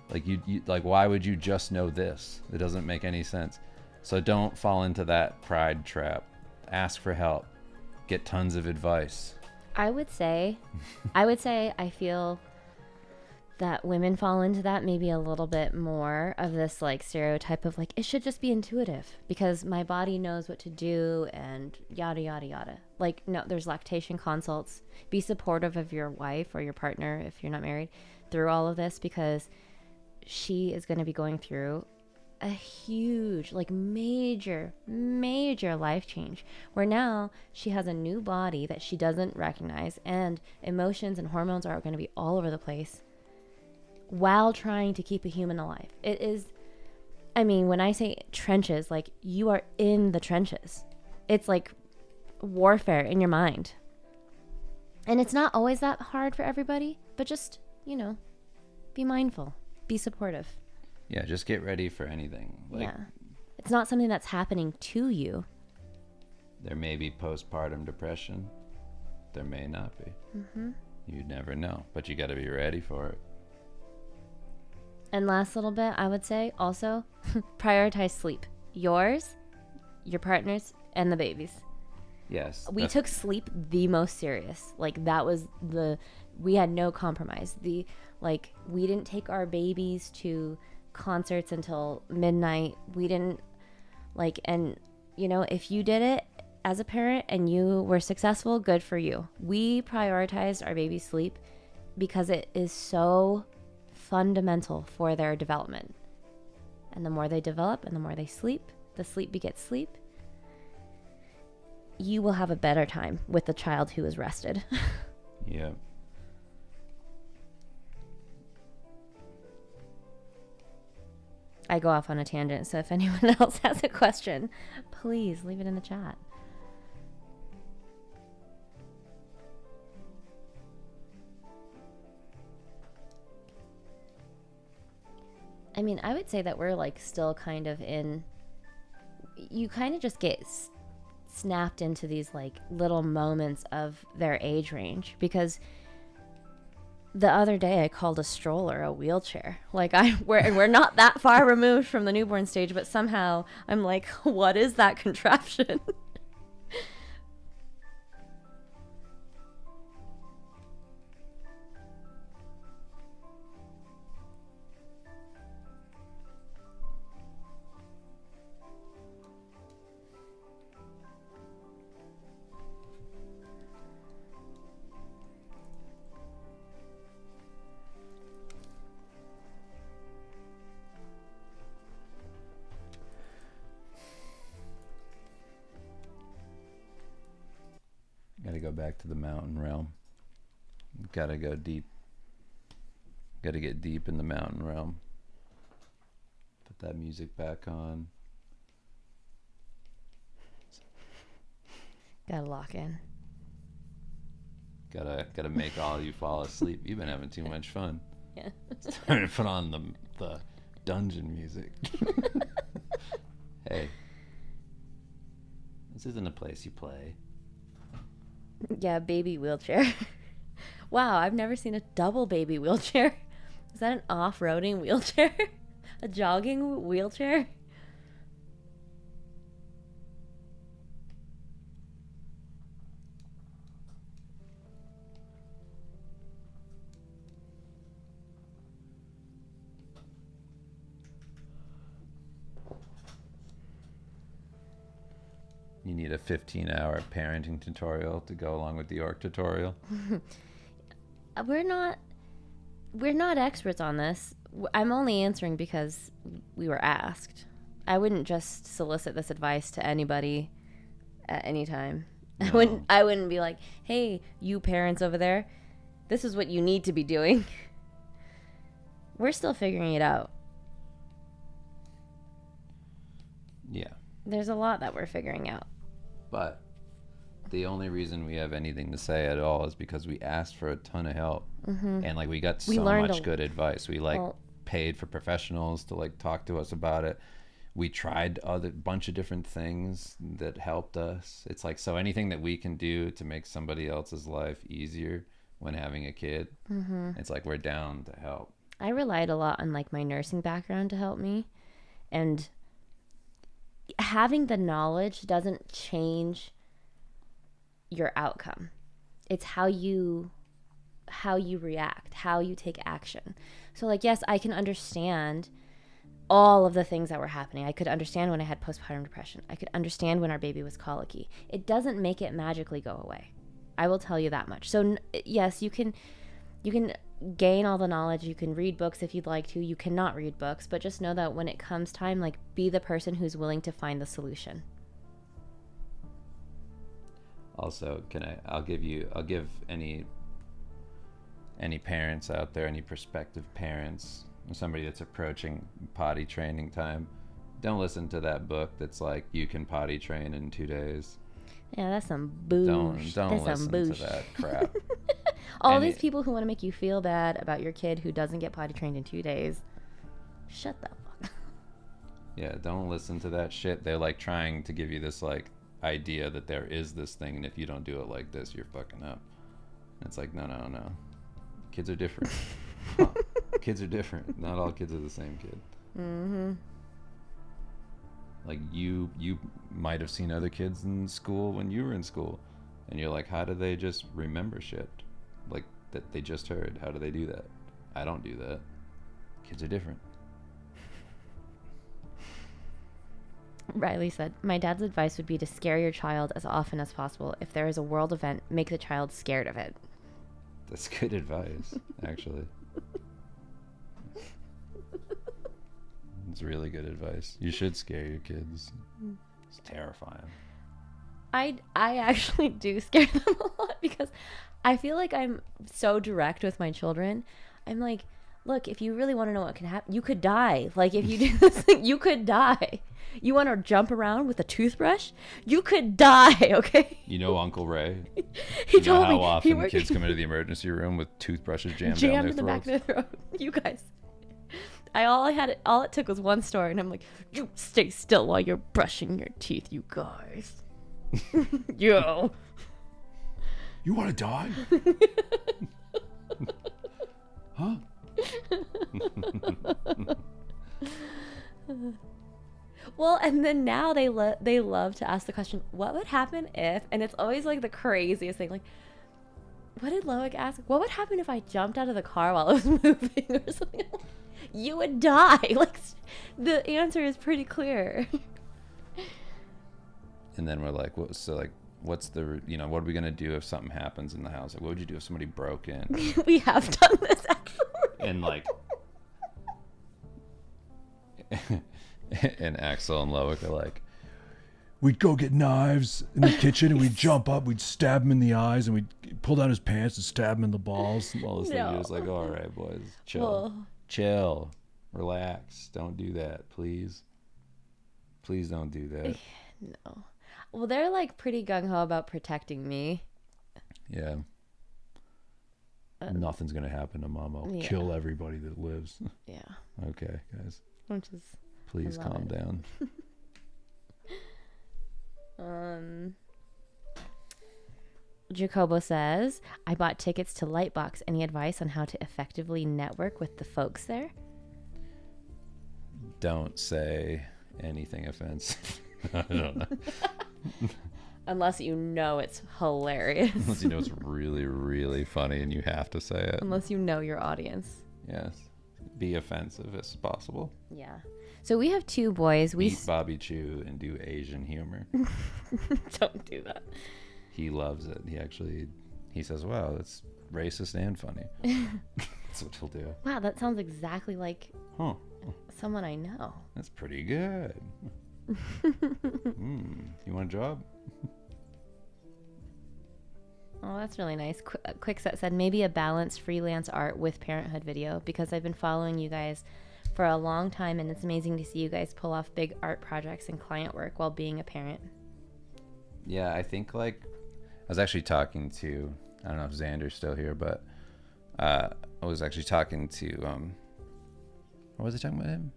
Like, you like, why would you just know this? It doesn't make any sense. So don't fall into that pride trap. Ask for help. Get tons of advice. I would say I feel that women fall into that maybe a little bit more of this like stereotype of like, it should just be intuitive because my body knows what to do and yada yada yada. Like, no, there's lactation consults. Be supportive of your wife or your partner if you're not married through all of this, because she is going to be going through a huge, like, major life change where now she has a new body that she doesn't recognize, and emotions and hormones are going to be all over the place while trying to keep a human alive. It is, I mean, when I say trenches, like, you are in the trenches. It's like warfare in your mind. And it's not always that hard for everybody, but just, be mindful, be supportive. Yeah, just get ready for anything. Like, yeah. It's not something that's happening to you. There may be postpartum depression. There may not be. You never know, but you got to be ready for it. And last little bit, I would say also prioritize sleep. Yours, your partner's, and the baby's. Yes. We took sleep the most serious. Like, that was we had no compromise. We didn't take our babies to concerts until midnight. We didn't if you did it as a parent and you were successful, good for you. We prioritized our baby's sleep because it is so fundamental for their development. And the more they develop and the more they sleep, the sleep begets sleep, you will have a better time with the child who is rested. Yeah. I go off on a tangent, so if anyone else has a question, please leave it in the chat. I mean, I would say that we're still kind of you kind of just get snapped into these little moments of their age range, because the other day I called a stroller a wheelchair. We're not that far removed from the newborn stage, but somehow I'm like, what is that contraption? Gotta go back to the mountain realm. Gotta go deep. Gotta get deep in the mountain realm. Put that music back on. Gotta lock in. Gotta make all of you fall asleep. You've been having too much fun. Yeah. It's time to put on the dungeon music. Hey, this isn't a place you play. Yeah, baby wheelchair. Wow, I've never seen a double baby wheelchair. Is that an off-roading wheelchair? A jogging wheelchair? You need a 15-hour parenting tutorial to go along with the orc tutorial. We're not experts on this. I'm only answering because we were asked. I wouldn't just solicit this advice to anybody at any time. No. I wouldn't be like, "Hey, you parents over there, this is what you need to be doing." We're still figuring it out. Yeah. There's a lot that we're figuring out. But the only reason we have anything to say at all is because we asked for a ton of help. And like we got so much good advice. We paid for professionals to like talk to us about it. We tried other bunch of different things that helped us. It's like, so anything that we can do to make somebody else's life easier when having a kid, it's like we're down to help. I relied a lot on like my nursing background to help me, and having the knowledge doesn't change your outcome. It's how you react, how you take action. So like, yes, I can understand all of the things that were happening. I could understand when I had postpartum depression. I could understand when our baby was colicky. It doesn't make it magically go away. I will tell you that much. So yes, you can gain all the knowledge. You can read books if you'd like to. You cannot read books, but just know that when it comes time, like, be the person who's willing to find the solution. Also, I'll give any parents out there, any prospective parents, somebody that's approaching potty training time, don't listen to that book that's like, you can potty train in 2 days. Yeah, that's some boosh. Don't listen to that crap. All these people who want to make you feel bad about your kid who doesn't get potty trained in 2 days, shut the fuck up. Yeah, don't listen to that shit. They're like trying to give you this like idea that there is this thing, and if you don't do it like this, you're fucking up. And it's like, no. Kids are different. Kids are different. Not all kids are the same kid. Like you might have seen other kids in school when you were in school, and you're like, how do they just remember shit like that they just heard? How do they do that? I don't do that. Kids are different. Riley said, my dad's advice would be to scare your child as often as possible. If there is a world event, make the child scared of it. That's good advice, actually. It's really good advice. You should scare your kids. It's terrifying. I actually do scare them a lot because I feel like I'm so direct with my children. I'm like, look, if you really want to know what can happen, you could die. Like, if you do this thing, you could die. You want to jump around with a toothbrush? You could die, okay? You know Uncle Ray? He told me. How often the kids come into the emergency room with toothbrushes jammed down their in the throats? back of their throat. You guys. All it took was one story, and I'm like, you stay still while you're brushing your teeth, you guys. Yo. You want to die? Huh? Well, and then now they love to ask the question, what would happen if, and it's always like the craziest thing, like, what did Loic ask? What would happen if I jumped out of the car while I was moving or something? You would die. Like, the answer is pretty clear. And then we're like, what's the, what are we going to do if something happens in the house? Like, what would you do if somebody broke in? We have done this, actually. And like, and Axel and Loic are like, we'd go get knives in the kitchen and we'd jump up, we'd stab him in the eyes, and we'd pull down his pants and stab him in the balls. And all this thing. He was like, all right, boys, chill, relax, don't do that, please don't do that. No. Well, they're like pretty gung-ho about protecting me. Yeah. Nothing's gonna happen to Mama. I'll kill everybody that lives. Yeah. Okay, guys. Which is, please calm down. Jacobo says, I bought tickets to Lightbox. Any advice on how to effectively network with the folks there? don't say anything offensive. I don't know. Unless you know it's hilarious. Unless you know it's really, really funny and you have to say it. Unless you know your audience. Yes. Be offensive as possible. Yeah. So we have 2 boys. Eat Bobby Chew and do Asian humor. Don't do that. He loves it. He says, wow, that's racist and funny. That's what he'll do. Wow, that sounds exactly like Huh. someone I know. That's pretty good. You want a job? Oh, that's really nice. Quickset said maybe a balanced freelance art with parenthood video, because I've been following you guys for a long time and it's amazing to see you guys pull off big art projects and client work while being a parent. Yeah, I think like I was actually talking to, I don't know if Xander's still here, but I was actually talking to or was I talking about him?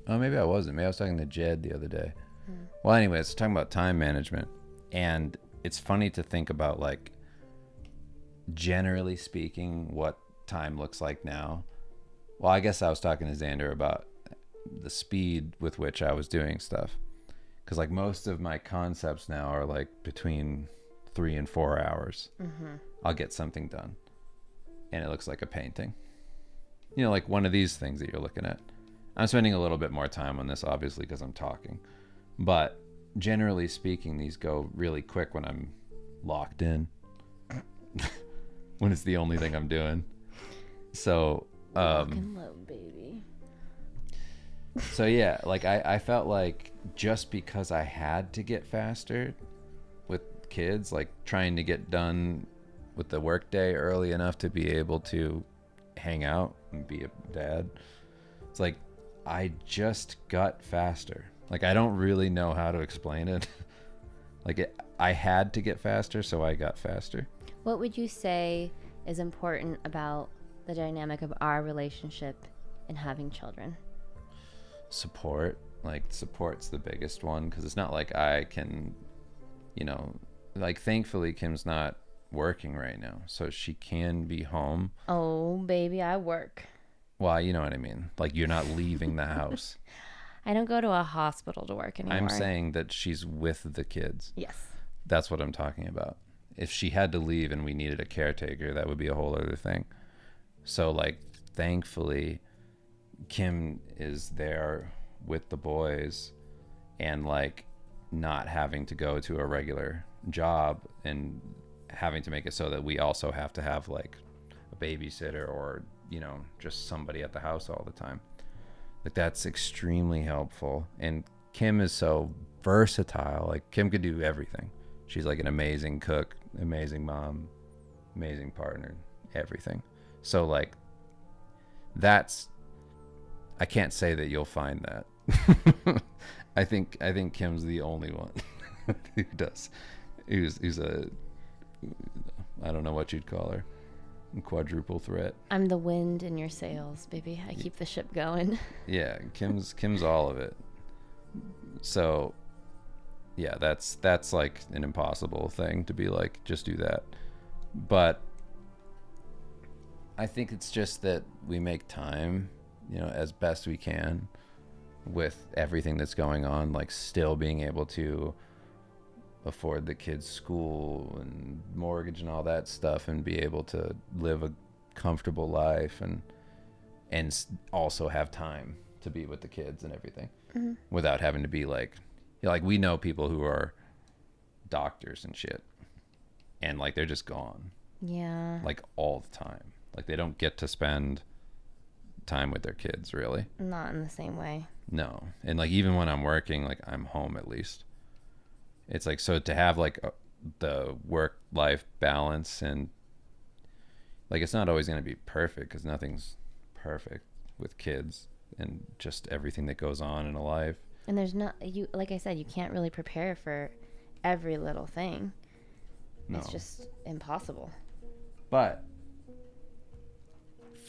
Oh, maybe I wasn't. Maybe I was talking to Jed the other day. Well, anyways, talking about time management, and it's funny to think about, like, generally speaking, what time looks like now. Well, I guess I was talking to Xander about the speed with which I was doing stuff, because like most of my concepts now are like between 3 and 4 hours. I'll get something done and it looks like a painting, you know, like one of these things that you're looking at. I'm spending a little bit more time on this obviously because I'm talking, but generally speaking, these go really quick when I'm locked in. When it's the only thing I'm doing. So Fucking love, baby. So yeah, like I felt like just because I had to get faster with kids, like trying to get done with the workday early enough to be able to hang out and be a dad, it's like I just got faster. Like I don't really know how to explain it. I had to get faster, so I got faster. What would you say is important about the dynamic of our relationship and having children? Support. Like support's the biggest one, because it's not like I can, you know, like thankfully Kim's not working right now, so she can be home. Oh, baby, I work. Well, you know what I mean. Like you're not leaving the house. I don't go to a hospital to work anymore. I'm saying that she's with the kids. Yes. That's what I'm talking about. If she had to leave and we needed a caretaker, that would be a whole other thing. So like thankfully Kim is there with the boys and like not having to go to a regular job and having to make it so that we also have to have like a babysitter or, you know, just somebody at the house all the time. Like that's extremely helpful. And Kim is so versatile. Like Kim could do everything. She's like an amazing cook, amazing mom, amazing partner, everything. So like that's, I can't say that you'll find that. I think Kim's the only one who does. Who's a, I don't know what you'd call her, quadruple threat. I'm the wind in your sails, baby. I keep the ship going. Yeah, Kim's all of it. So yeah, that's like an impossible thing to be like, just do that. But I think it's just that we make time, you know, as best we can with everything that's going on, like still being able to afford the kids' school and mortgage and all that stuff and be able to live a comfortable life and also have time to be with the kids and everything without having to be like, you know, like we know people who are doctors and shit and like they're just gone. Yeah. Like all the time. Like they don't get to spend time with their kids really. Not in the same way. No. And like even when I'm working, like I'm home at least. It's like, so to have like the work life balance and like it's not always going to be perfect because nothing's perfect with kids and just everything that goes on in a life. And there's not, you, like I said, you can't really prepare for every little thing. No. It's just impossible. But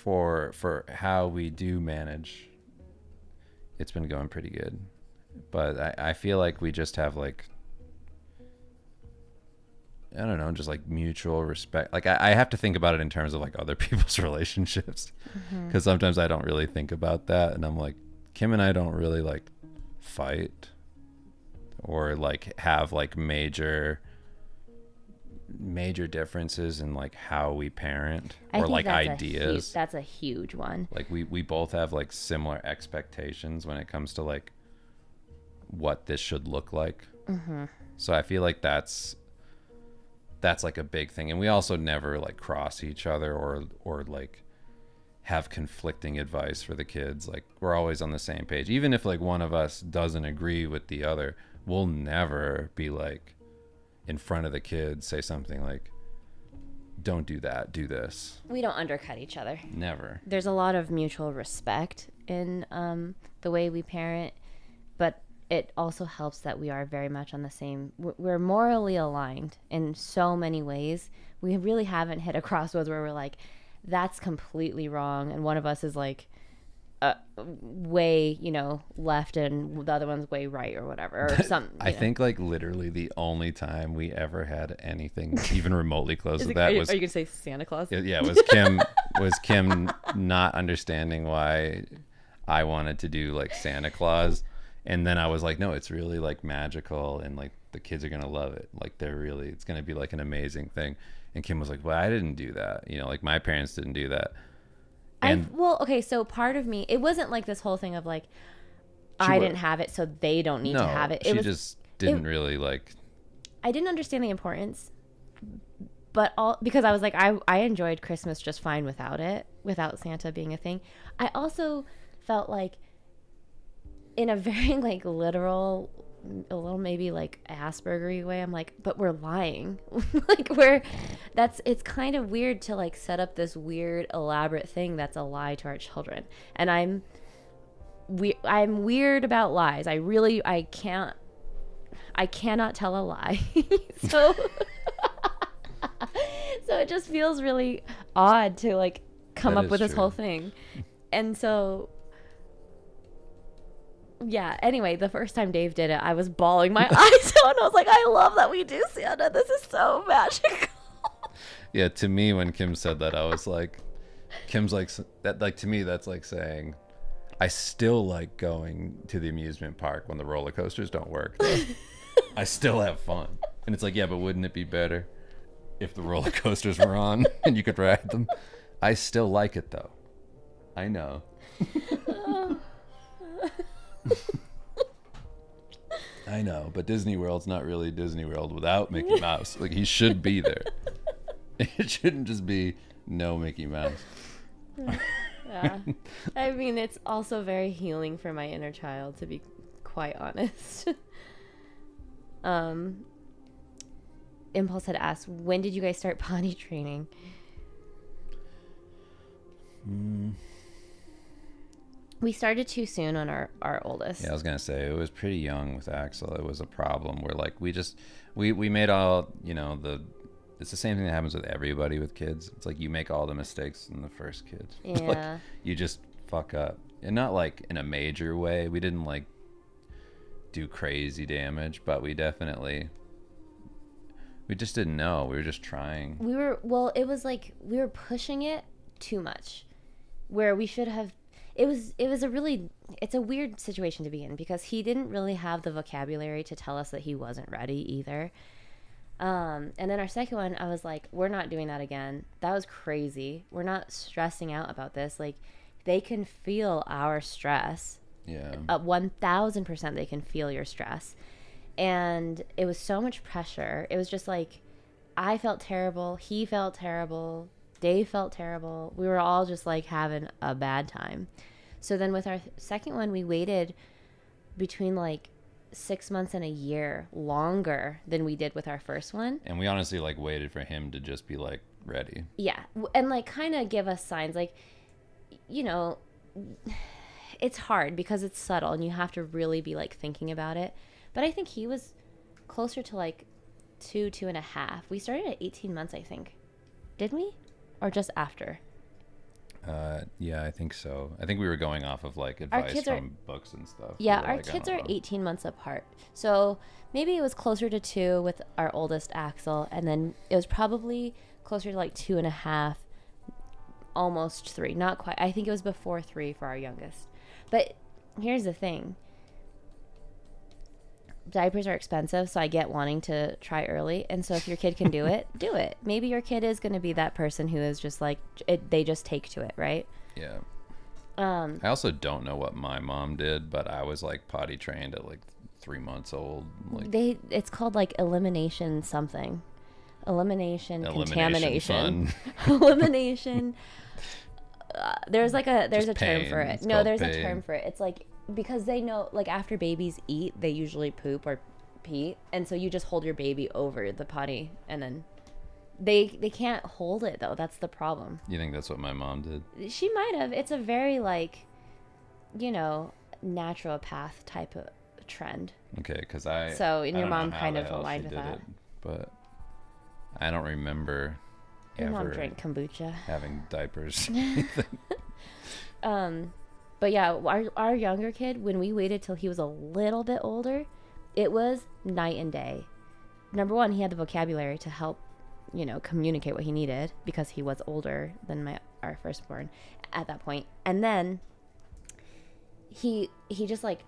for how we do manage, it's been going pretty good. But I feel like we just have like, I don't know, just like mutual respect. Like I have to think about it in terms of like other people's relationships because sometimes I don't really think about that. And I'm like, Kim and I don't really like fight or like have like major differences in like how we parent I or think like that's ideas. that's a huge one. Like we both have like similar expectations when it comes to like what this should look like. So I feel like that's like a big thing. And we also never like cross each other or like have conflicting advice for the kids. Like we're always on the same page. Even if like one of us doesn't agree with the other, we'll never be like in front of the kids say something like, don't do that, do this. We don't undercut each other. Never. There's a lot of mutual respect in the way we parent, but it also helps that we are very much on the same, we're morally aligned in so many ways. We really haven't hit a crossroads where we're like, that's completely wrong, and one of us is like way, left and the other one's way right or whatever, or something. I think like literally the only time we ever had anything even remotely close to that are you was gonna say Santa Claus? yeah, was Kim not understanding why I wanted to do like Santa Claus, and then I was like, no, it's really like magical and like the kids are gonna love it, like it's gonna be like an amazing thing. And Kim was like, well, I didn't do that, like my parents didn't do that. And okay, so part of me, it wasn't like this whole thing of like I didn't have it so they don't need to have it. She just didn't really like. I didn't understand the importance, but because I was like, I enjoyed Christmas just fine without Santa being a thing. I also felt like in a very like literal, a little maybe like Aspergery way, I'm like, but we're lying. Like it's kind of weird to like set up this weird elaborate thing that's a lie to our children. And I'm weird about lies. I cannot tell a lie. So so it just feels really odd to like come up with this whole thing. And so yeah, anyway, the first time Dave did it, I was bawling my eyes out. I was like, I love that we do Santa. This is so magical. Yeah, to me, when Kim said that, I was like, Kim's like, that, like, to me, that's like saying, I still like going to the amusement park when the roller coasters don't work. I still have fun. And it's like, yeah, but wouldn't it be better if the roller coasters were on and you could ride them? I still like it, though. I know. I know, but Disney World's not really Disney World without Mickey Mouse. Like, he should be there. It shouldn't just be no Mickey Mouse. Yeah. I mean, it's also very healing for my inner child, to be quite honest. Impulse had asked, when did you guys start potty training? We started too soon on our oldest. Yeah, I was gonna say it was pretty young with Axel. It was a problem where like we made all it's the same thing that happens with everybody with kids. It's like you make all the mistakes in the first kid. Yeah. Like, you just fuck up, and not like in a major way. We didn't like do crazy damage, but we just didn't know. We were just trying. It was like we were pushing it too much, where we should have. It's a weird situation to be in because he didn't really have the vocabulary to tell us that he wasn't ready either. And then our second one, I was like, we're not doing that again. That was crazy. We're not stressing out about this. Like, they can feel our stress. Yeah. 1000% they can feel your stress. And it was so much pressure. It was just like, I felt terrible. He felt terrible. Dave felt terrible. We were all just like having a bad time. So then with our second one, we waited between like 6 months and a year longer than we did with our first one. And we honestly like waited for him to just be like ready. Yeah. And like kind of give us signs like, it's hard because it's subtle and you have to really be like thinking about it. But I think he was closer to like 2.5. We started at 18 months, I think. Did we? Or just after? Yeah, I think so. I think we were going off of like advice from books and stuff. Yeah, our kids are 18 months apart. So maybe it was closer to 2 with our oldest Axel, and then it was probably closer to like 2.5, almost 3. Not quite. I think it was before 3 for our youngest. But here's the thing. Diapers are expensive, so I get wanting to try early. And so if your kid can do it, do it. Maybe your kid is going to be that person who is just like, they just take to it, right? Yeah. I also don't know what my mom did, but I was like potty trained at like 3 months old. Like It's called like elimination something. Elimination contamination. fun. Elimination. There's a term for it. It's No, called there's a pain. term for it. It's like, because they know, like, after babies eat, they usually poop or pee, and so you just hold your baby over the potty, and then they can't hold it though. That's the problem. You think that's what my mom did? She might have. It's a very like, naturopath type of trend. Okay, because So, and I your don't know mom how kind the of hell aligned she with did that. it, but I don't remember Your mom ever drank kombucha. having diapers. But yeah, our younger kid, when we waited till he was a little bit older, it was night and day. Number one, he had the vocabulary to help, communicate what he needed because he was older than our firstborn at that point. And then he just like,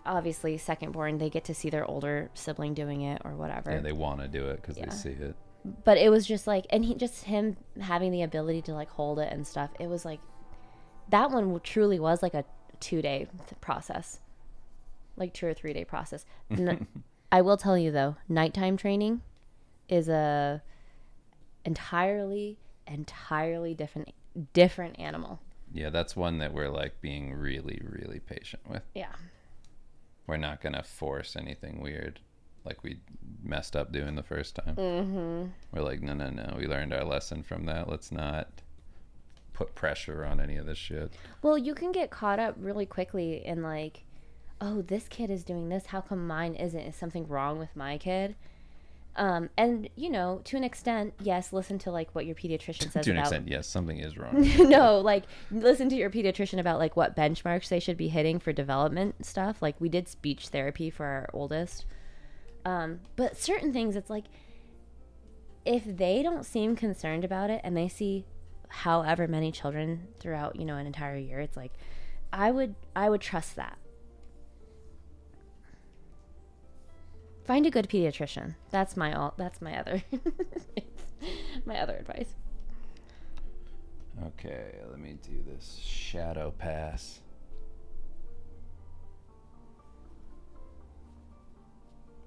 obviously secondborn, they get to see their older sibling doing it or whatever. Yeah, they want to do it because they see it. But it was just like, and him having the ability to like hold it and stuff. It was like, that one truly was like a 2-day process, like 2 or 3 day process. I will tell you though, nighttime training is a entirely different animal. Yeah, that's one that we're like being really, really patient with. Yeah. We're not going to force anything weird like we messed up doing the first time. Mm-hmm. We're like, no. We learned our lesson from that. Let's not put pressure on any of this shit. Well, you can get caught up really quickly in like, oh, this kid is doing this. How come mine isn't? Is something wrong with my kid? And to an extent, yes, listen to like what your pediatrician says. To an about... extent, yes, something is wrong. No, like listen to your pediatrician about like what benchmarks they should be hitting for development stuff. Like we did speech therapy for our oldest. But certain things, it's like, if they don't seem concerned about it and they see however many children throughout, an entire year, it's like, I would trust that. Find a good pediatrician. That's my other my other advice. Okay, let me do this shadow pass.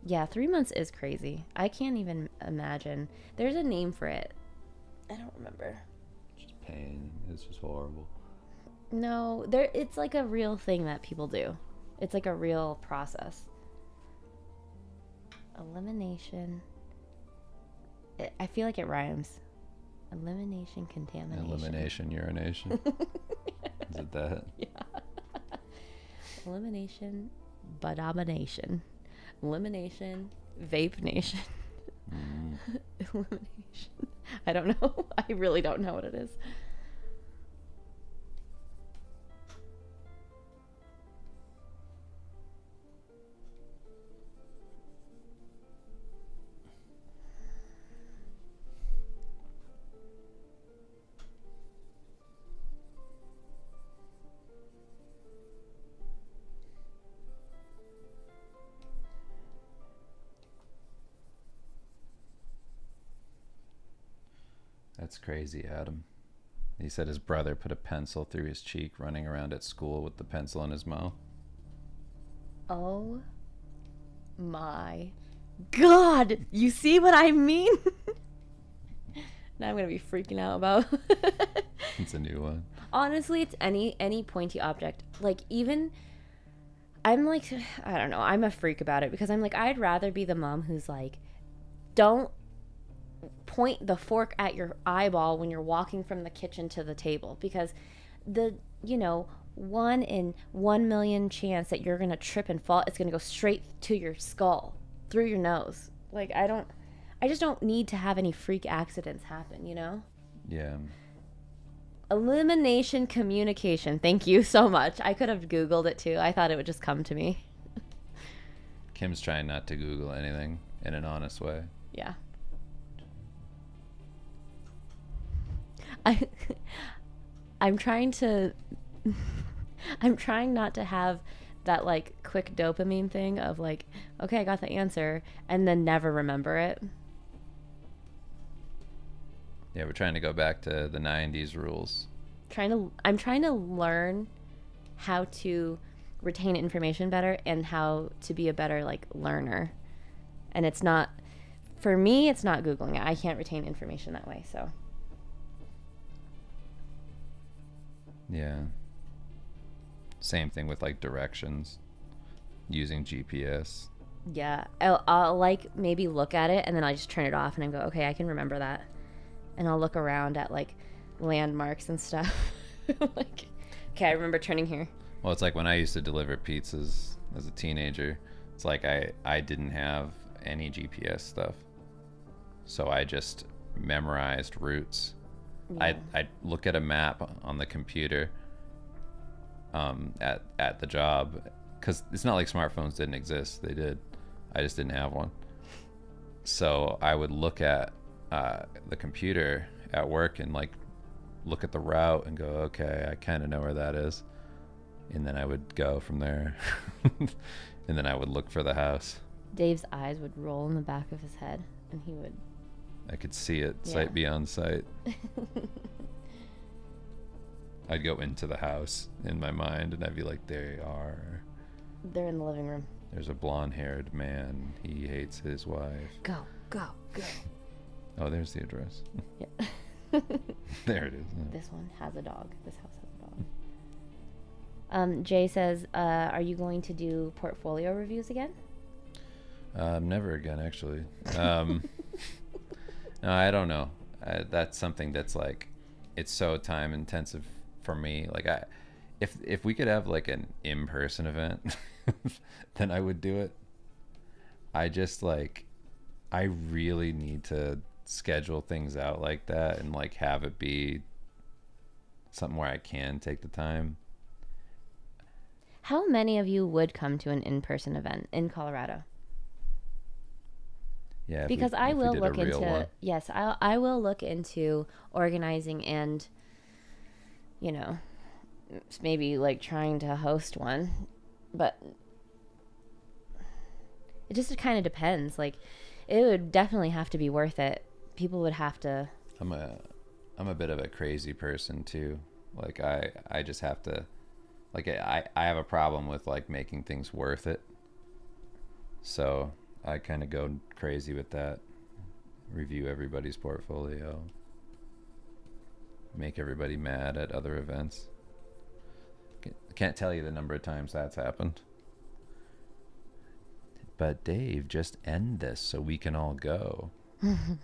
Yeah, 3 months is crazy. I can't even imagine. There's a name for it. I don't remember. Just pain. It's just horrible. No, it's like a real thing that people do. It's like a real process. Elimination. I feel like it rhymes. Elimination, contamination. Elimination, urination. Is it that? Yeah. Elimination, abomination. Elimination, vape nation. Elimination. I don't know. I really don't know what it is. That's crazy, Adam. He said his brother put a pencil through his cheek running around at school with the pencil in his mouth. Oh my God. You see what I mean? Now I'm going to be freaking out about. It's a new one. Honestly, it's any pointy object. Like, even, I'm like, I don't know. I'm a freak about it because I'm like, I'd rather be the mom who's like, don't point the fork at your eyeball when you're walking from the kitchen to the table, because the 1 in 1 million chance that you're gonna trip and fall, it's gonna go straight to your skull through your nose. Like, I just don't need to have any freak accidents happen. Yeah. Elimination communication. Thank you so much. I could have Googled it too. I thought it would just come to me. Kim's trying not to Google anything in an honest way. Yeah. I'm trying not to have that like quick dopamine thing of like, okay, I got the answer, and then never remember it. Yeah, we're trying to go back to the 90s rules. I'm trying to learn how to retain information better and how to be a better like learner. And it's not, for me, it's not Googling it. I can't retain information that way. So Yeah. Same thing with like directions, using GPS. yeah, I'll like maybe look at it and then I just turn it off and I go, okay, I can remember that. And I'll look around at like landmarks and stuff. Like, okay, I remember turning here. Well, it's like when I used to deliver pizzas as a teenager. It's like I didn't have any GPS stuff, so I just memorized routes. Yeah. I'd look at a map on the computer at the job, because it's not like smartphones didn't exist. They did. I just didn't have one. So I would look at the computer at work and like look at the route and go, okay, I kind of know where that is, and then I would go from there. And then I would look for the house. Dave's eyes would roll in the back of his head and he would. I could see it, Yeah. sight beyond sight. I'd go into the house in my mind and I'd be like, there you are. They're in the living room. There's a blonde-haired man. He hates his wife. Go, go, go. Oh, there's the address. Yeah. There it is. This one has a dog. This house has a dog. Jay says, are you going to do portfolio reviews again? Never again, actually. No, I don't know. That's something that's like, it's so time intensive for me. Like, if we could have like an in-person event, then I would do it. I just like, I really need to schedule things out like that and like have it be something where I can take the time. How many of you would come to an in-person event in Colorado? Yeah, Because I if we will did a look real into one. yes, I will look into organizing and, you know, maybe like trying to host one, but it just kind of depends. Like, it would definitely have to be worth it. People would have to. I'm a bit of a crazy person too. Like I just have to, like I have a problem with like making things worth it. So I kind of go crazy with that. Review everybody's portfolio. Make everybody mad at other events. Can't tell you the number of times that's happened. But Dave, just end this so we can all go.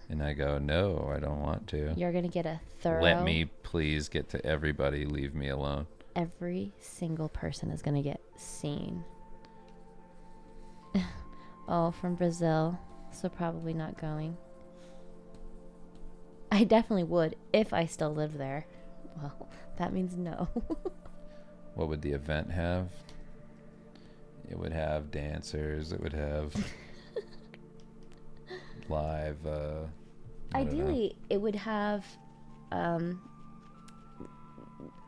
And I go, no, I don't want to. You're gonna get a thorough. Let me please get to everybody. Leave me alone. Every single person is gonna get seen. Oh, from Brazil, so probably not going. I definitely would if I still live there. Well, that means no. What would the event have? It would have dancers. It would have live. I don't know. Ideally, it would have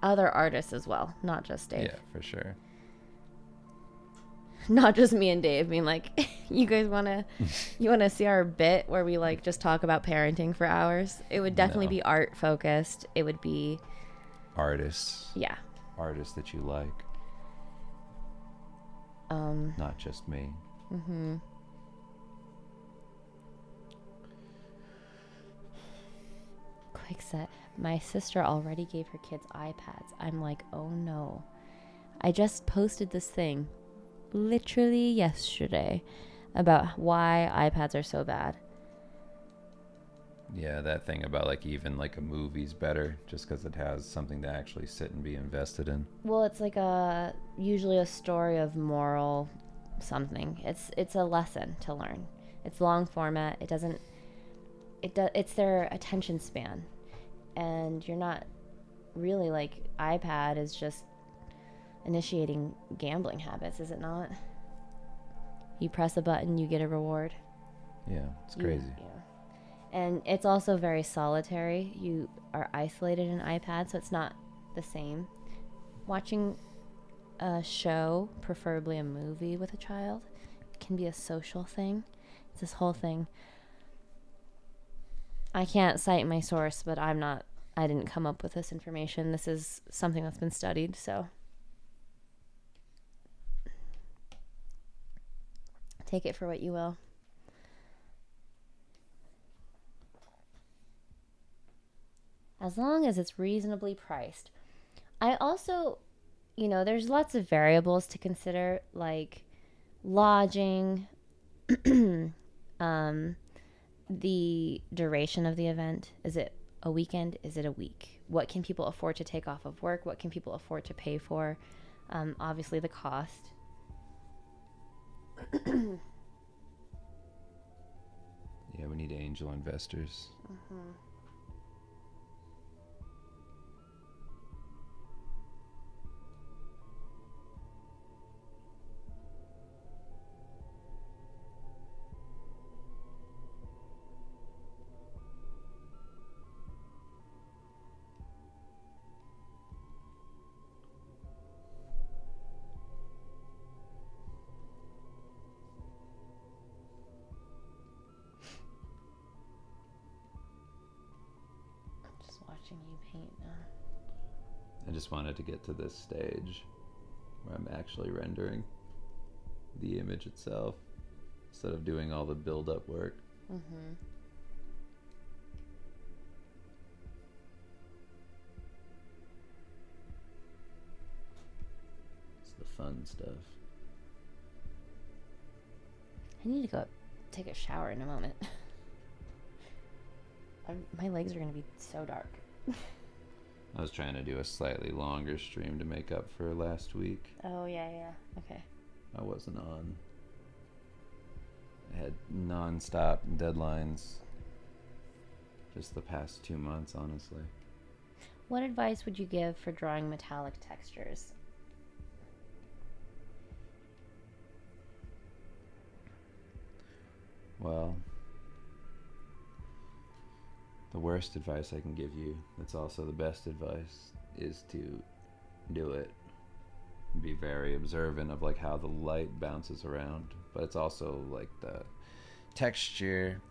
other artists as well, not just Dave. Yeah, for sure. Not just me and Dave being like, you guys you wanna see our bit where we like just talk about parenting for hours? It would definitely No. be art focused. It would be Artists. yeah. Artists that you like. Not just me. Mm-hmm. Quick set. My sister already gave her kids iPads. I'm like, oh no. I just posted this thing literally yesterday about why iPads are so bad. Yeah, that thing about like even like a movie's better just because it has something to actually sit and be invested in. Well, it's like usually a story of moral something. It's a lesson to learn. It's long format. It's their attention span. And you're not really like, iPad is just initiating gambling habits, is it not? You press a button, you get a reward. Yeah, it's crazy. Yeah. And it's also very solitary. You are isolated in iPad, so it's not the same. Watching a show, preferably a movie with a child. It can be a social thing. It's this whole thing. I can't cite my source, but I didn't come up with this information. This is something that's been studied, so take it for what you will. As long as it's reasonably priced. I also, there's lots of variables to consider, like lodging, um, the duration of the event. Is it a weekend? Is it a week? What can people afford to take off of work? What can people afford to pay for? Obviously, the cost. Yeah, we need angel investors. Mm-hmm. Just watching you paint now. I just wanted to get to this stage where I'm actually rendering the image itself instead of doing all the build-up work. Mm-hmm. It's the fun stuff. I need to go take a shower in a moment. My legs are going to be so dark. I was trying to do a slightly longer stream to make up for last week. Oh, yeah. Okay. I wasn't on. I had non-stop deadlines just the past 2 months, honestly. What advice would you give for drawing metallic textures? Well, the worst advice I can give you, that's also the best advice, is to do it. Be very observant of like how the light bounces around, but it's also like the texture,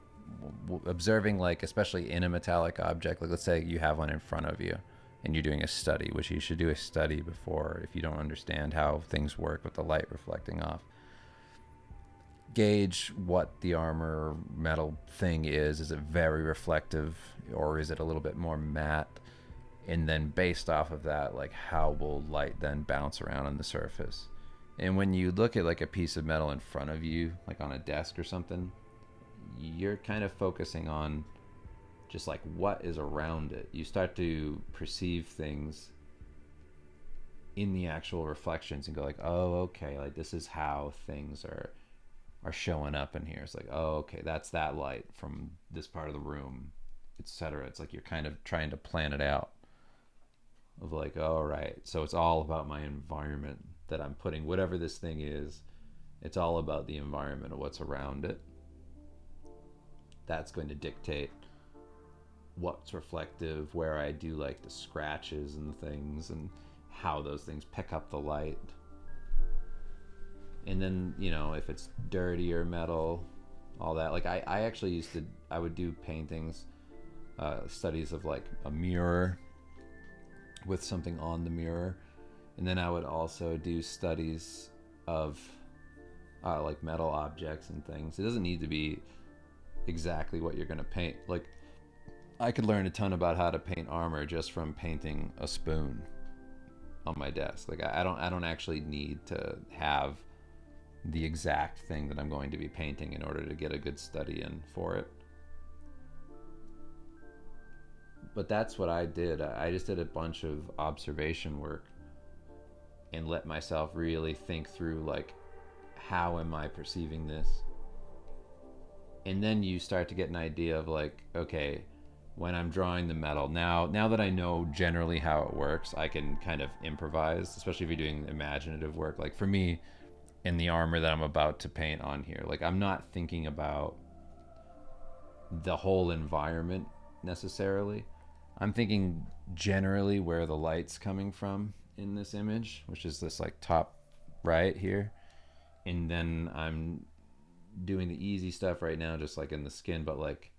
observing like especially in a metallic object. Like let's say you have one in front of you and you're doing a study, which you should do a study before if you don't understand how things work with the light reflecting off. Gauge what the armor metal thing is. Is it very reflective or is it a little bit more matte? And then based off of that, like how will light then bounce around on the surface? And when you look at like a piece of metal in front of you, like on a desk or something, you're kind of focusing on just like what is around it. You start to perceive things in the actual reflections and go like, oh, okay, like this is how things are showing up in here. It's like, oh, okay, that's that light from this part of the room, etc. It's like you're kind of trying to plan it out of like, all right, so it's all about my environment that I'm putting, whatever this thing is, it's all about the environment of what's around it. That's going to dictate what's reflective, where I do like the scratches and things, and how those things pick up the light. And then, if it's dirtier metal, all that. Like I actually I would do paintings, studies of like a mirror with something on the mirror. And then I would also do studies of like metal objects and things. It doesn't need to be exactly what you're going to paint. Like I could learn a ton about how to paint armor just from painting a spoon on my desk. Like I don't actually need to have the exact thing that I'm going to be painting in order to get a good study in for it. But that's what I did. I just did a bunch of observation work and let myself really think through like, how am I perceiving this? And then you start to get an idea of like, okay, when I'm drawing the metal, now that I know generally how it works, I can kind of improvise, especially if you're doing imaginative work. Like for me, in the armor that I'm about to paint on here, like I'm not thinking about the whole environment necessarily. I'm thinking generally where the light's coming from in this image, which is this like top right here. And then I'm doing the easy stuff right now, just like in the skin. But like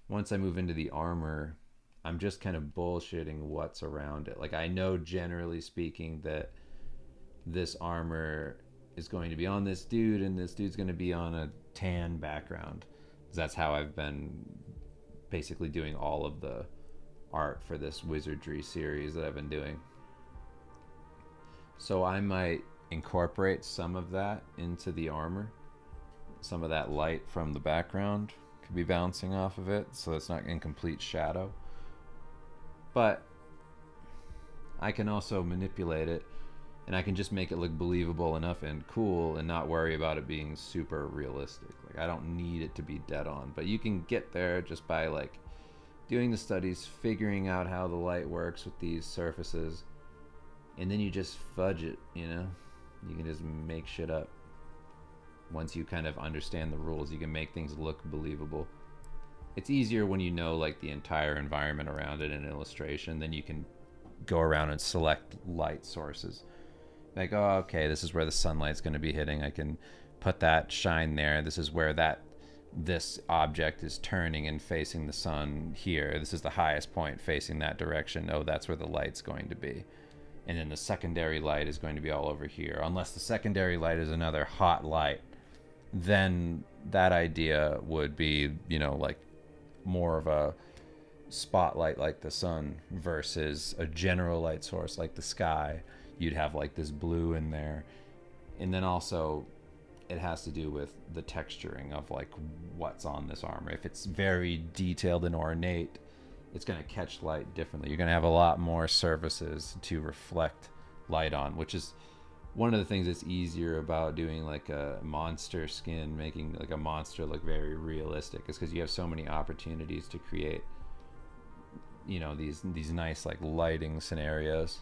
once I move into the armor, I'm just kind of bullshitting what's around it. Like I know generally speaking that this armor is going to be on this dude and this dude's going to be on a tan background. That's how I've been basically doing all of the art for this Wizardry series that I've been doing. So I might incorporate some of that into the armor. Some of that light from the background could be bouncing off of it, so it's not in complete shadow. But I can also manipulate it, and I can just make it look believable enough and cool and not worry about it being super realistic. Like I don't need it to be dead on, but you can get there just by like doing the studies, figuring out how the light works with these surfaces, and then you just fudge it, you know? You can just make shit up. Once you kind of understand the rules, you can make things look believable. It's easier when you know like the entire environment around it in an illustration. Then you can go around and select light sources. Like, oh, okay, this is where the sunlight's going to be hitting. I can put that shine there. This is where this object is turning and facing the sun here. This is the highest point facing that direction. Oh, that's where the light's going to be. And then the secondary light is going to be all over here. Unless the secondary light is another hot light, then that idea would be, you know, like more of a spotlight like the sun versus a general light source like the sky. You'd have like this blue in there. And then also it has to do with the texturing of like what's on this armor. If it's very detailed and ornate, it's going to catch light differently. You're going to have a lot more surfaces to reflect light on, which is one of the things that's easier about doing like a monster skin, making like a monster look very realistic, is because you have so many opportunities to create, you know, these nice like lighting scenarios.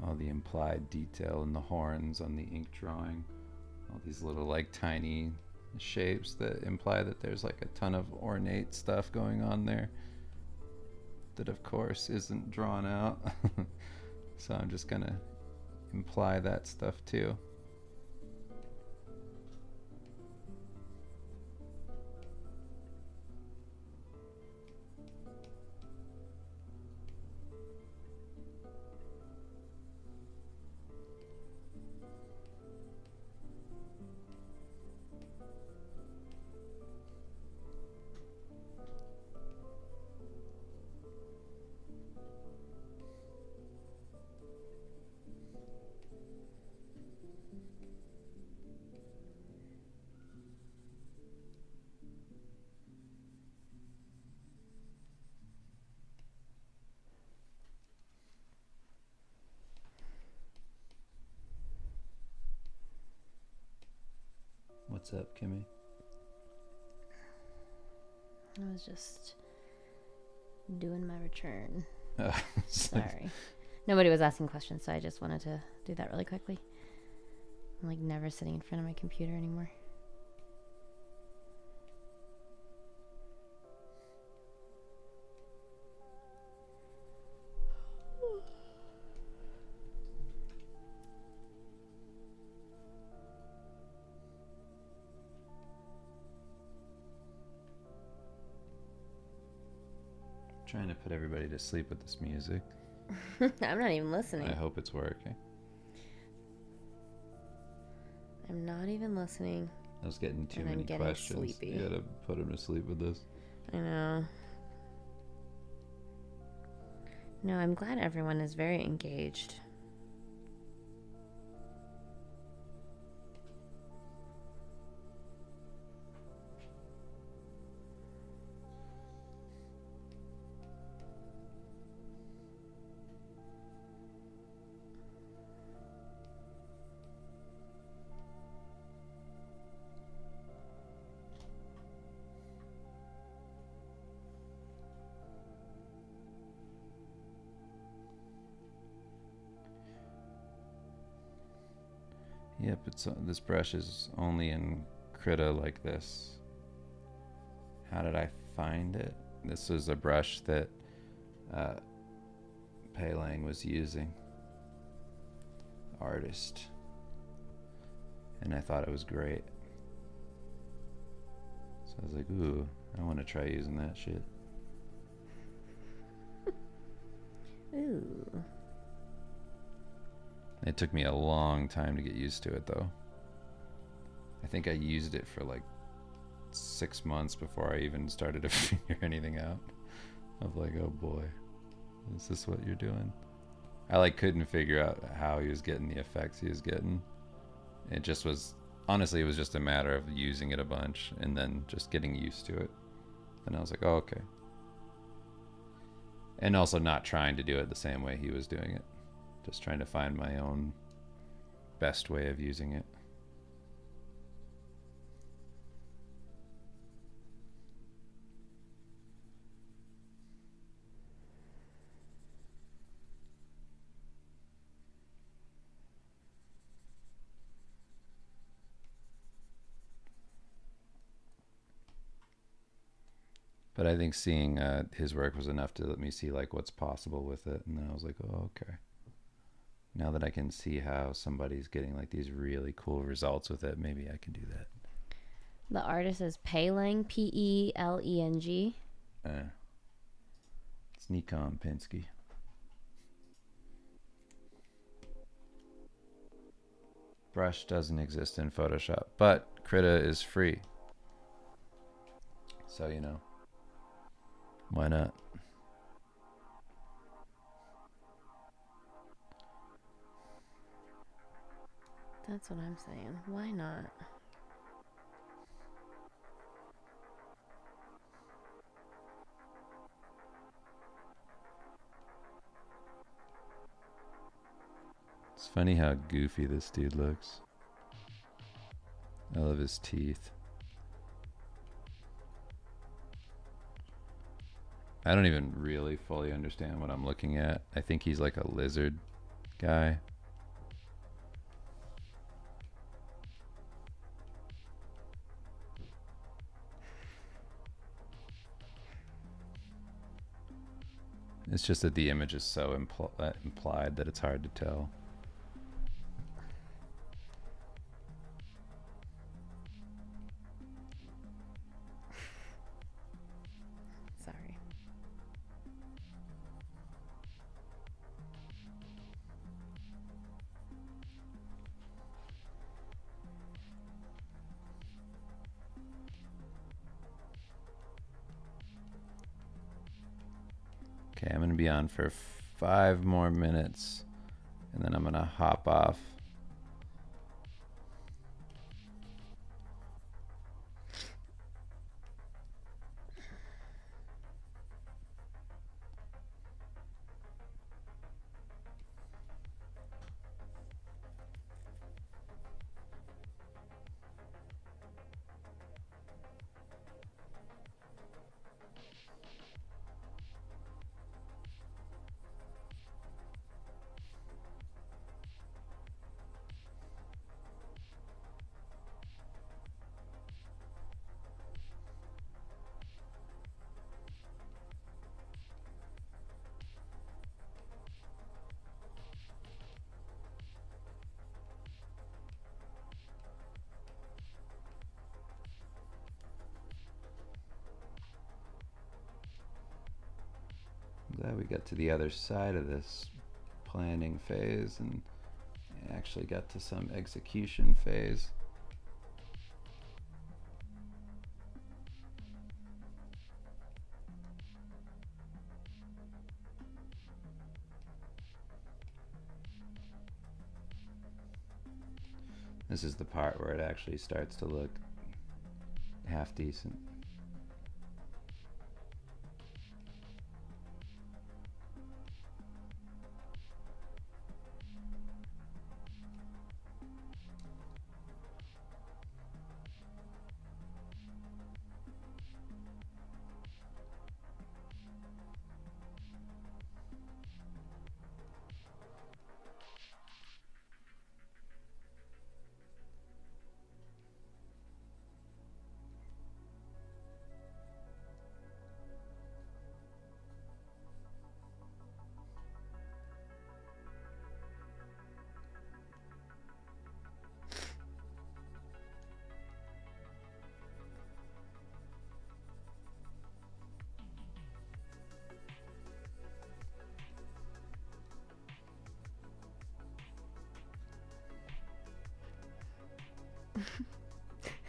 All the implied detail in the horns on the ink drawing. All these little like tiny shapes that imply that there's like a ton of ornate stuff going on there that of course isn't drawn out. So I'm just gonna imply that stuff too. What's up, Kimmy? I was just doing my return. Oh, Sorry. Nobody was asking questions, so I just wanted to do that really quickly. I'm like never sitting in front of my computer anymore. Trying to put everybody to sleep with this music. I'm not even listening. I hope it's working. I'm not even listening. I was getting too And I'm many getting questions. sleepy. You gotta put him to sleep with this. I know. No, I'm glad everyone is very engaged. Yep, this brush is only in Krita like this. How did I find it? This is a brush that Pei Lang was using. Artist. And I thought it was great. So I was like, ooh, I want to try using that shit. Ooh. It took me a long time to get used to it, though. I think I used it for like 6 months before I even started to figure anything out. Of like, oh boy, is this what you're doing? I like couldn't figure out how he was getting the effects he was getting. It just was, honestly, it was just a matter of using it a bunch and then just getting used to it. And I was like, oh, okay. And also not trying to do it the same way he was doing it. Just trying to find my own best way of using it. But I think seeing his work was enough to let me see like what's possible with it. And then I was like, oh, okay. Now that I can see how somebody's getting like these really cool results with it, maybe I can do that. The artist is Pei Lang, P-E-L-E-N-G. It's Nikon Pinsky. Brush doesn't exist in Photoshop, but Krita is free. So, you know, why not? That's what I'm saying. Why not? It's funny how goofy this dude looks. I love his teeth. I don't even really fully understand what I'm looking at. I think he's like a lizard guy. It's just that the image is so implied that it's hard to tell. to be on for 5 more minutes, and then I'm going to hop off. Glad we got to the other side of this planning phase and actually got to some execution phase. This is the part where it actually starts to look half decent.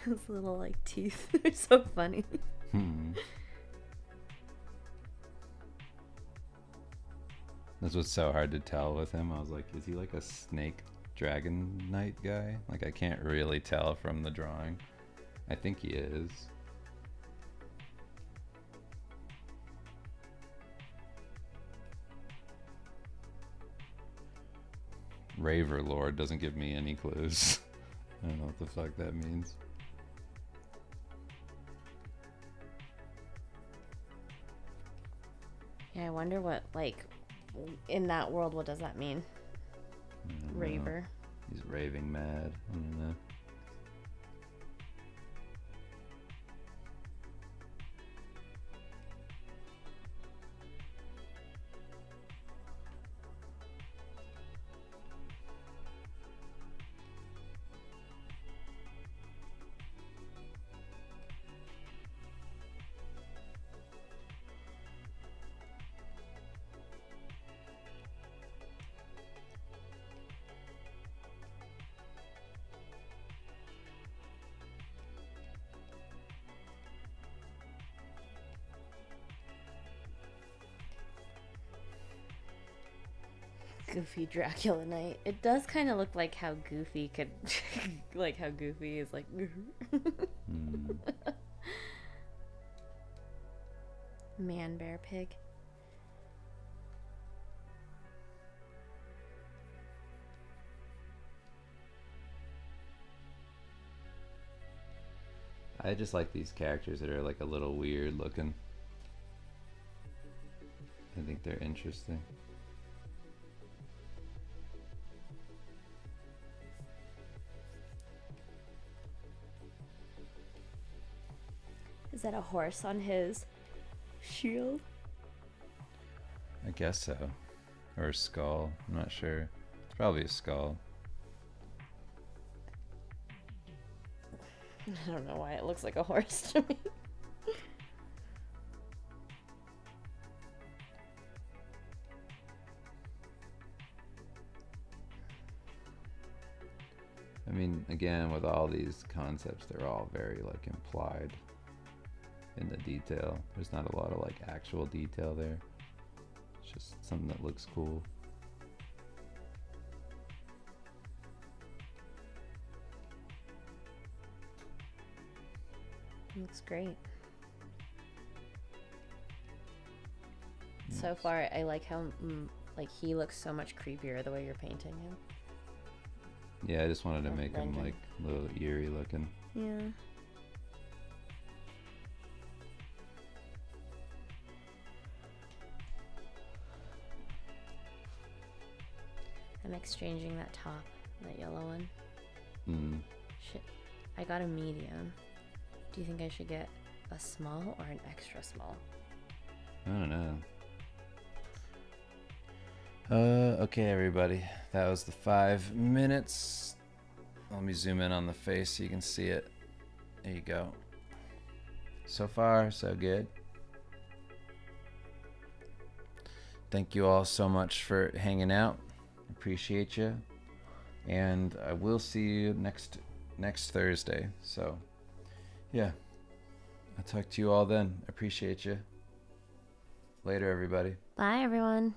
Those little like teeth are so funny. This was so hard to tell with him. I was like, is he like a snake dragon knight guy? Like, I can't really tell from the drawing. I think he is. Raver Lord doesn't give me any clues. I don't know what the fuck that means. Yeah, I wonder what, like, in that world, what does that mean? Raver. He's raving mad. I don't know. Goofy Dracula Knight. It does kind of look like how Goofy could, like how Goofy is like. Man, bear, pig. I just like these characters that are like a little weird looking. I think they're interesting. Is that a horse on his shield? I guess so. Or a skull. I'm not sure. It's probably a skull. I don't know why it looks like a horse to me. I mean, again, with all these concepts, they're all very like implied in the detail. There's not a lot of like actual detail there. It's just something that looks cool. Looks great. So far, I like how like he looks so much creepier the way you're painting him. Yeah, I just wanted to Or make him rendering. like a little eerie looking. Yeah. I'm exchanging that top, that yellow one. Mm. Shit. I got a medium. Do you think I should get a small or an extra small? I don't know. Okay, everybody. That was the 5 minutes. Let me zoom in on the face so you can see it. There you go. So far, so good. Thank you all so much for hanging out. Appreciate you. And I will see you next Thursday. So, yeah. I'll talk to you all then. Appreciate you. Later, everybody. Bye, everyone.